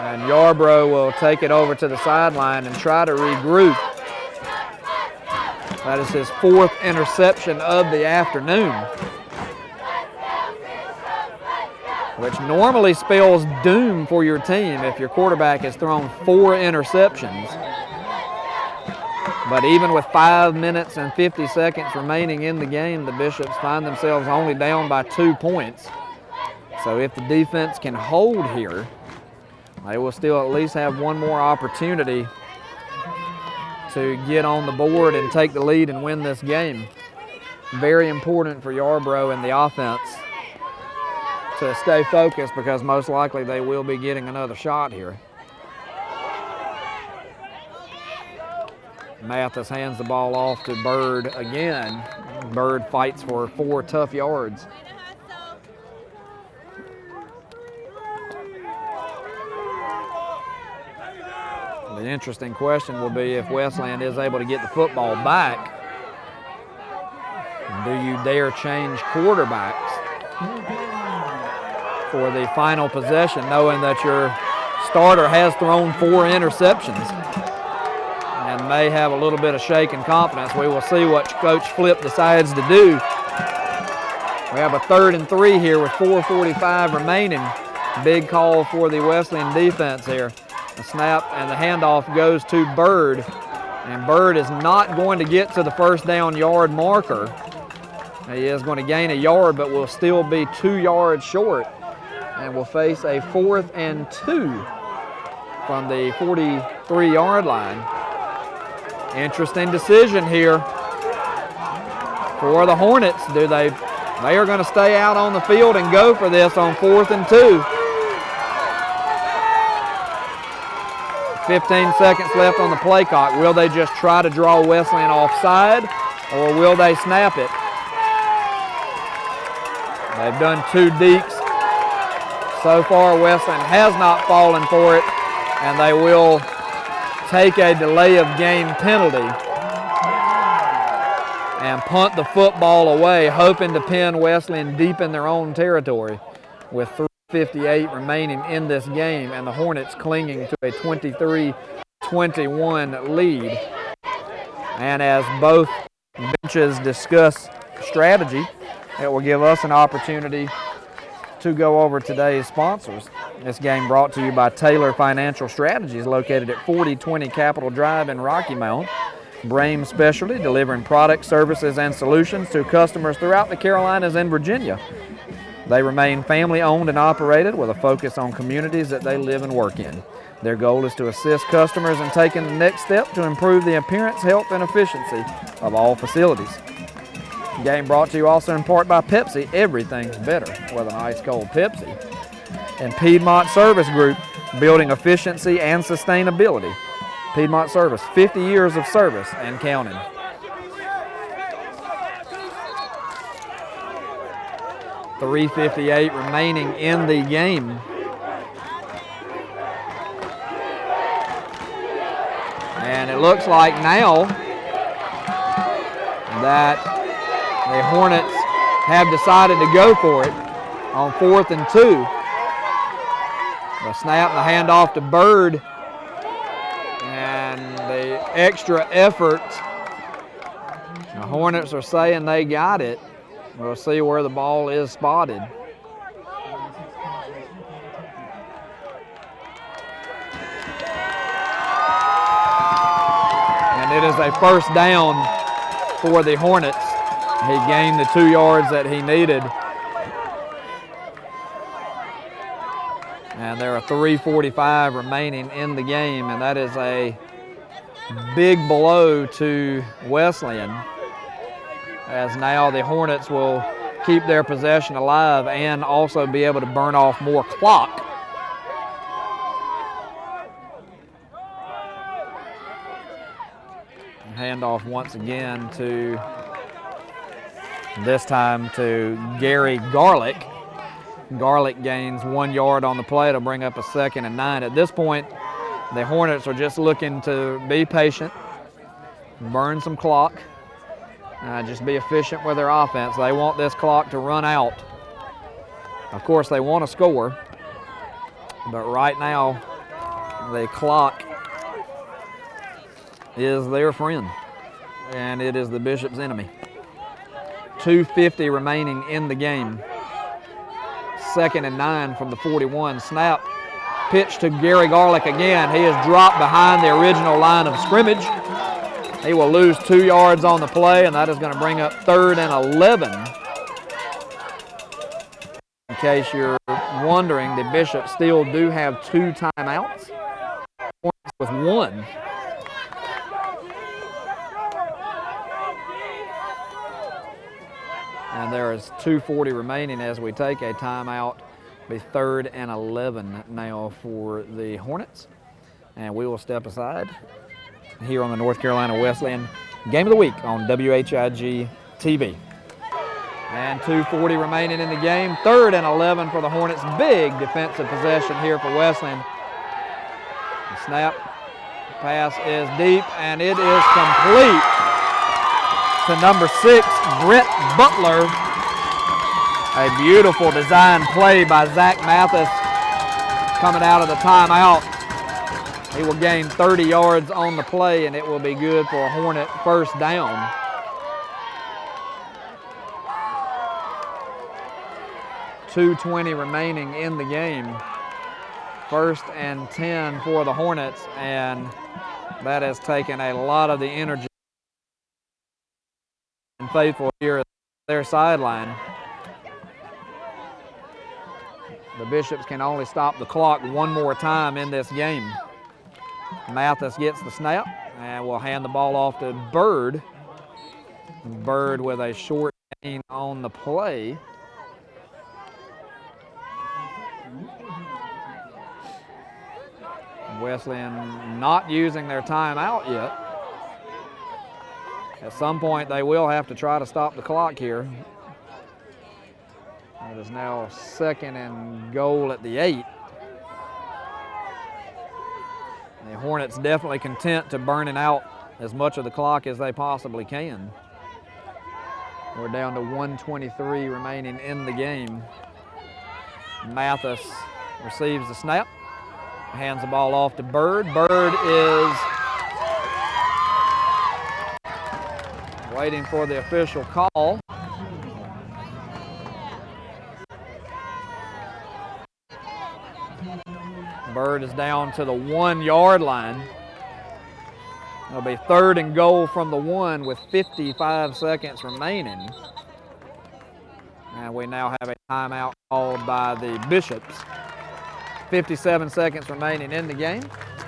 And Yarbrough will take it over to the sideline and try to regroup. That is his 4th interception of the afternoon, which normally spells doom for your team if your quarterback has thrown 4 interceptions. But even with 5 minutes and 50 seconds remaining in the game, the Bishops find themselves only down by 2 points. So if the defense can hold here, they will still at least have one more opportunity to get on the board and take the lead and win this game. Very important for Yarbrough and the offense to stay focused because most likely they will be getting another shot here. Mathis hands the ball off to Bird again. Bird fights for 4 tough yards. The interesting question will be if Wesleyan is able to get the football back, do you dare change quarterbacks for the final possession, knowing that your starter has thrown 4 interceptions and may have a little bit of shaken confidence? We will see what Coach Flip decides to do. We have a 3rd and 3 here with 4:45 remaining. Big call for the Wesleyan defense here. The snap and the handoff goes to Bird, and Bird is not going to get to the first down yard marker. He is going to gain a yard, but will still be 2 yards short, and will face a 4th and 2 from the 43-yard line. Interesting decision here for the Hornets. They are going to stay out on the field and go for this on 4th and 2. 15 seconds left on the play clock. Will they just try to draw Wesleyan offside, or will they snap it? They've done 2 deeks. So far, Wesleyan has not fallen for it, and they will take a delay of game penalty and punt the football away, hoping to pin Wesleyan deep in their own territory with 3:58 remaining in this game, and the Hornets clinging to a 23-21 lead. And as both benches discuss strategy, it will give us an opportunity to go over today's sponsors. This game brought to you by Taylor Financial Strategies, located at 4020 Capitol Drive in Rocky Mount. Brame Specialty, delivering products, services, and solutions to customers throughout the Carolinas and Virginia. They remain family-owned and operated with a focus on communities that they live and work in. Their goal is to assist customers in taking the next step to improve the appearance, health, and efficiency of all facilities. Game brought to you also in part by Pepsi. Everything's better with an ice-cold Pepsi. And Piedmont Service Group, building efficiency and sustainability. Piedmont Service, 50 years of service and counting. .358 remaining in the game. And it looks like now that the Hornets have decided to go for it on 4th and 2. The snap and the handoff to Bird, and the extra effort. The Hornets are saying they got it. We'll see where the ball is spotted. And it is a first down for the Hornets. He gained the 2 yards that he needed. And there are 3:45 remaining in the game, and that is a big blow to Wesleyan, as now the Hornets will keep their possession alive and also be able to burn off more clock. Handoff once again to, this time to Gary Garlick. Garlick gains 1 yard on the play to bring up a 2nd and 9. At this point, the Hornets are just looking to be patient, burn some clock, just be efficient with their offense. They want this clock to run out. Of course, they want to score, but right now, the clock is their friend, and it is the Bishop's enemy. 2:50 remaining in the game. 2nd and 9 from the 41. Snap, pitch to Gary Garlick again. He is dropped behind the original line of scrimmage. He will lose 2 yards on the play, and that is going to bring up 3rd and 11. In case you're wondering, the Bishops still do have 2 timeouts, with 1. And there is 2:40 remaining as we take a timeout Be 3rd and 11 now for the Hornets. And we will step aside here on the North Carolina Wesleyan Game of the Week on WHIG TV. And 2:40 remaining in the game. 3rd and 11 for the Hornets. Big defensive possession here for Wesleyan. The snap, pass is deep, and it is complete to number 6, Brett Butler. A beautiful design play by Zach Mathis coming out of the timeout. He will gain 30 yards on the play, and it will be good for a Hornet first down. .220 remaining in the game. 1st and 10 for the Hornets, and that has taken a lot of the energy and faithful here at their sideline. The Bishops can only stop the clock one more time in this game. Mathis gets the snap and will hand the ball off to Bird. Bird with a short gain on the play. Wesleyan not using their timeout yet. At some point they will have to try to stop the clock here. It is now 2nd and goal at the 8. The Hornets definitely content to burning out as much of the clock as they possibly can. We're down to 1:23 remaining in the game. Mathis receives the snap, hands the ball off to Bird. Bird is waiting for the official call. Bird is down to the 1-yard line. It'll be 3rd and goal from the 1 with 55 seconds remaining. And we now have a timeout called by the Bishops. 57 seconds remaining in the game.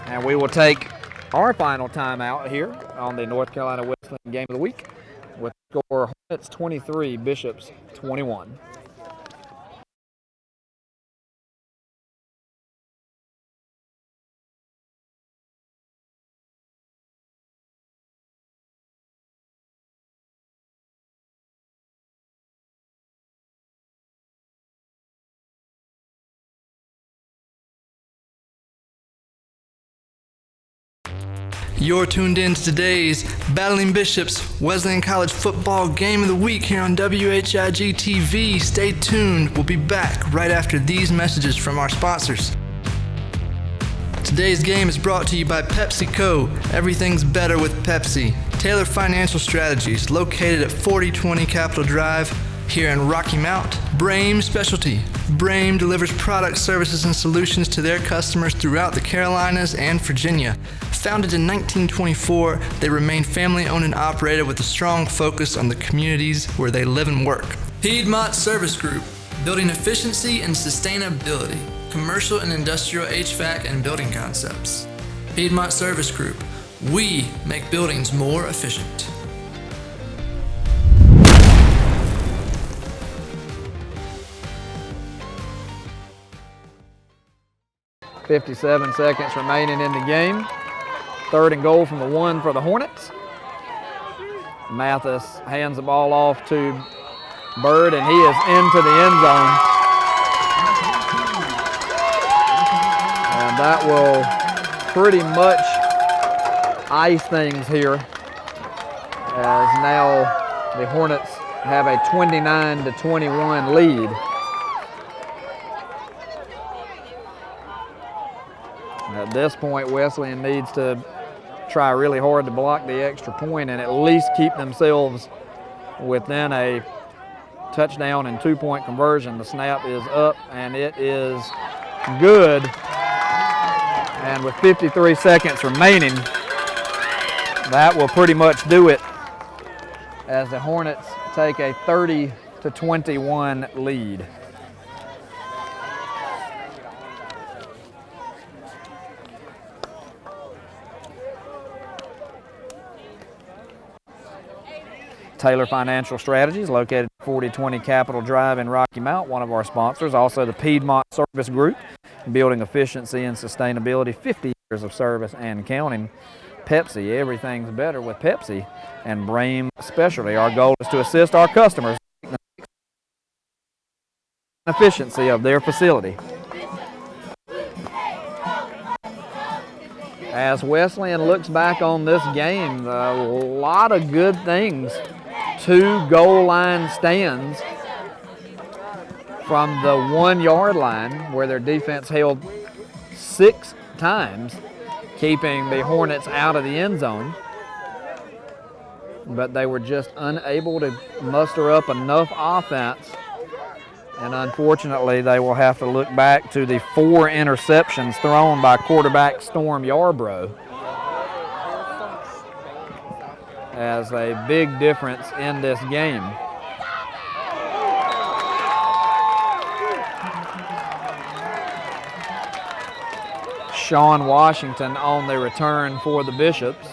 And we will take our final timeout here on the North Carolina Wesleyan Game of the Week with the score Hornets 23, Bishops 21. You're tuned in to today's Battling Bishops Wesleyan College Football Game of the Week here on WHIG TV. Stay tuned. We'll be back right after these messages from our sponsors. Today's game is brought to you by PepsiCo. Everything's better with Pepsi. Taylor Financial Strategies, located at 4020 Capitol Drive here in Rocky Mount. Brame Specialty. Brame delivers products, services, and solutions to their customers throughout the Carolinas and Virginia. Founded in 1924, they remain family-owned and operated with a strong focus on the communities where they live and work. Piedmont Service Group, building efficiency and sustainability, commercial and industrial HVAC and building concepts. Piedmont Service Group, we make buildings more efficient. .57 seconds remaining in the game. 3rd and goal from the 1 for the Hornets. Mathis hands the ball off to Bird, and he is into the end zone. And that will pretty much ice things here, as now the Hornets have a 29-21 lead. At this point, Wesleyan needs to try really hard to block the extra point and at least keep themselves within a touchdown and 2-point conversion. The snap is up and it is good. And with 53 seconds remaining, that will pretty much do it as the Hornets take a 30-21 lead. Taylor Financial Strategies, located at 4020 Capital Drive in Rocky Mount, one of our sponsors. Also the Piedmont Service Group, building efficiency and sustainability, 50 years of service and counting. Pepsi, everything's better with Pepsi. And Brame Specialty, our goal is to assist our customers in the efficiency of their facility. As Wesleyan looks back on this game, a lot of good things. 2 goal line stands from the 1 yard line where their defense held 6 times, keeping the Hornets out of the end zone. But they were just unable to muster up enough offense. And unfortunately, they will have to look back to the 4 interceptions thrown by quarterback Storm Yarbrough as a big difference in this game. Sean Washington on the return for the Bishops.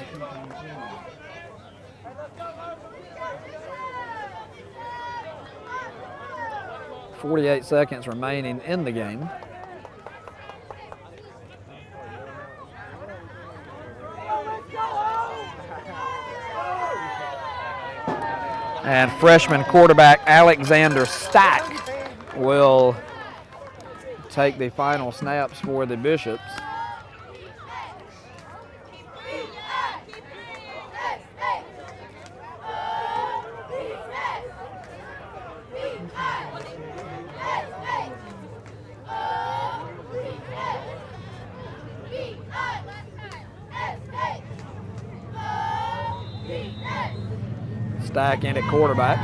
.48 seconds remaining in the game. And freshman quarterback Alexander Stack will take the final snaps for the Bishops. Stack in at quarterback.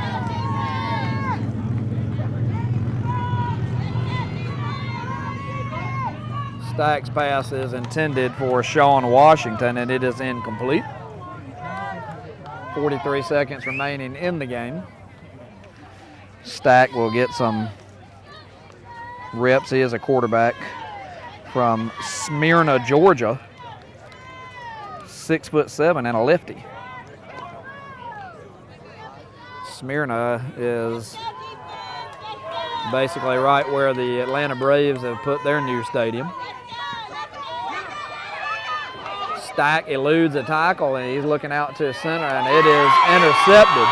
Stack's pass is intended for Sean Washington, and it is incomplete. 43 seconds remaining in the game. Stack will get some reps. He is a quarterback from Smyrna, Georgia. 6'7" and a lefty. Smyrna is basically right where the Atlanta Braves have put their new stadium. Stack eludes a tackle, and he's looking out to center, and it is intercepted.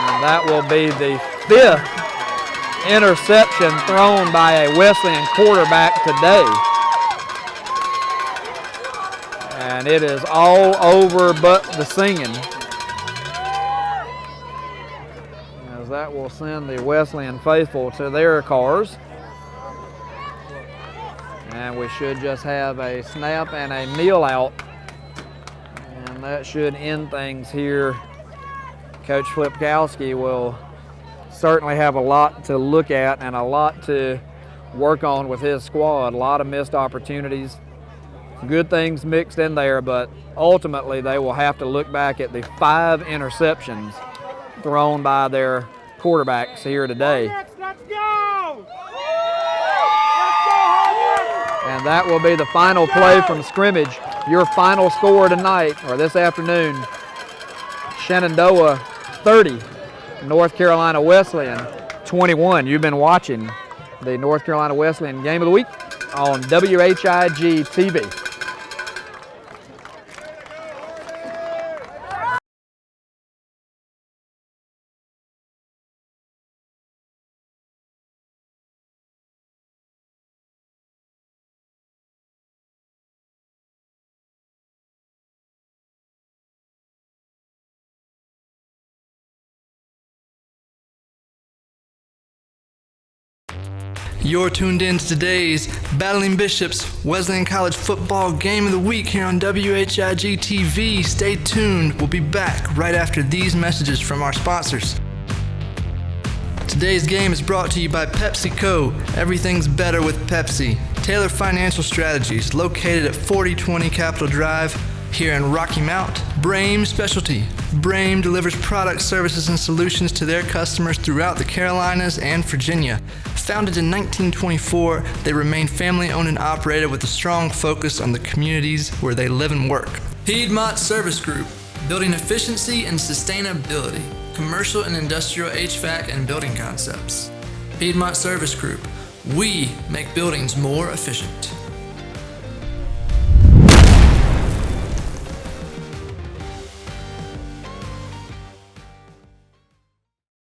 And that will be the 5th interception thrown by a Wesleyan quarterback today. And it is all over but the singing, as that will send the Wesleyan faithful to their cars. And we should just have a snap and a kneel out, and that should end things here. Coach Flipkowski will certainly have a lot to look at and a lot to work on with his squad. A lot of missed opportunities. Good things mixed in there, but ultimately they will have to look back at the 5 interceptions thrown by their quarterbacks here today. Let's go! And that will be the final play from scrimmage. Your final score tonight, or this afternoon: Shenandoah 30, North Carolina Wesleyan 21. You've been watching the North Carolina Wesleyan Game of the Week on WHIG TV. You're tuned in to today's Battling Bishops Wesleyan College Football Game of the Week here on WHIG TV. Stay tuned. We'll be back right after these messages from our sponsors. Today's game is brought to you by PepsiCo. Everything's better with Pepsi. Taylor Financial Strategies, located at 4020 Capitol Drive here in Rocky Mount. Brame Specialty. Brame delivers products, services, and solutions to their customers throughout the Carolinas and Virginia. Founded in 1924, they remain family-owned and operated with a strong focus on the communities where they live and work. Piedmont Service Group. Building efficiency and sustainability, commercial and industrial HVAC and building concepts. Piedmont Service Group. We make buildings more efficient.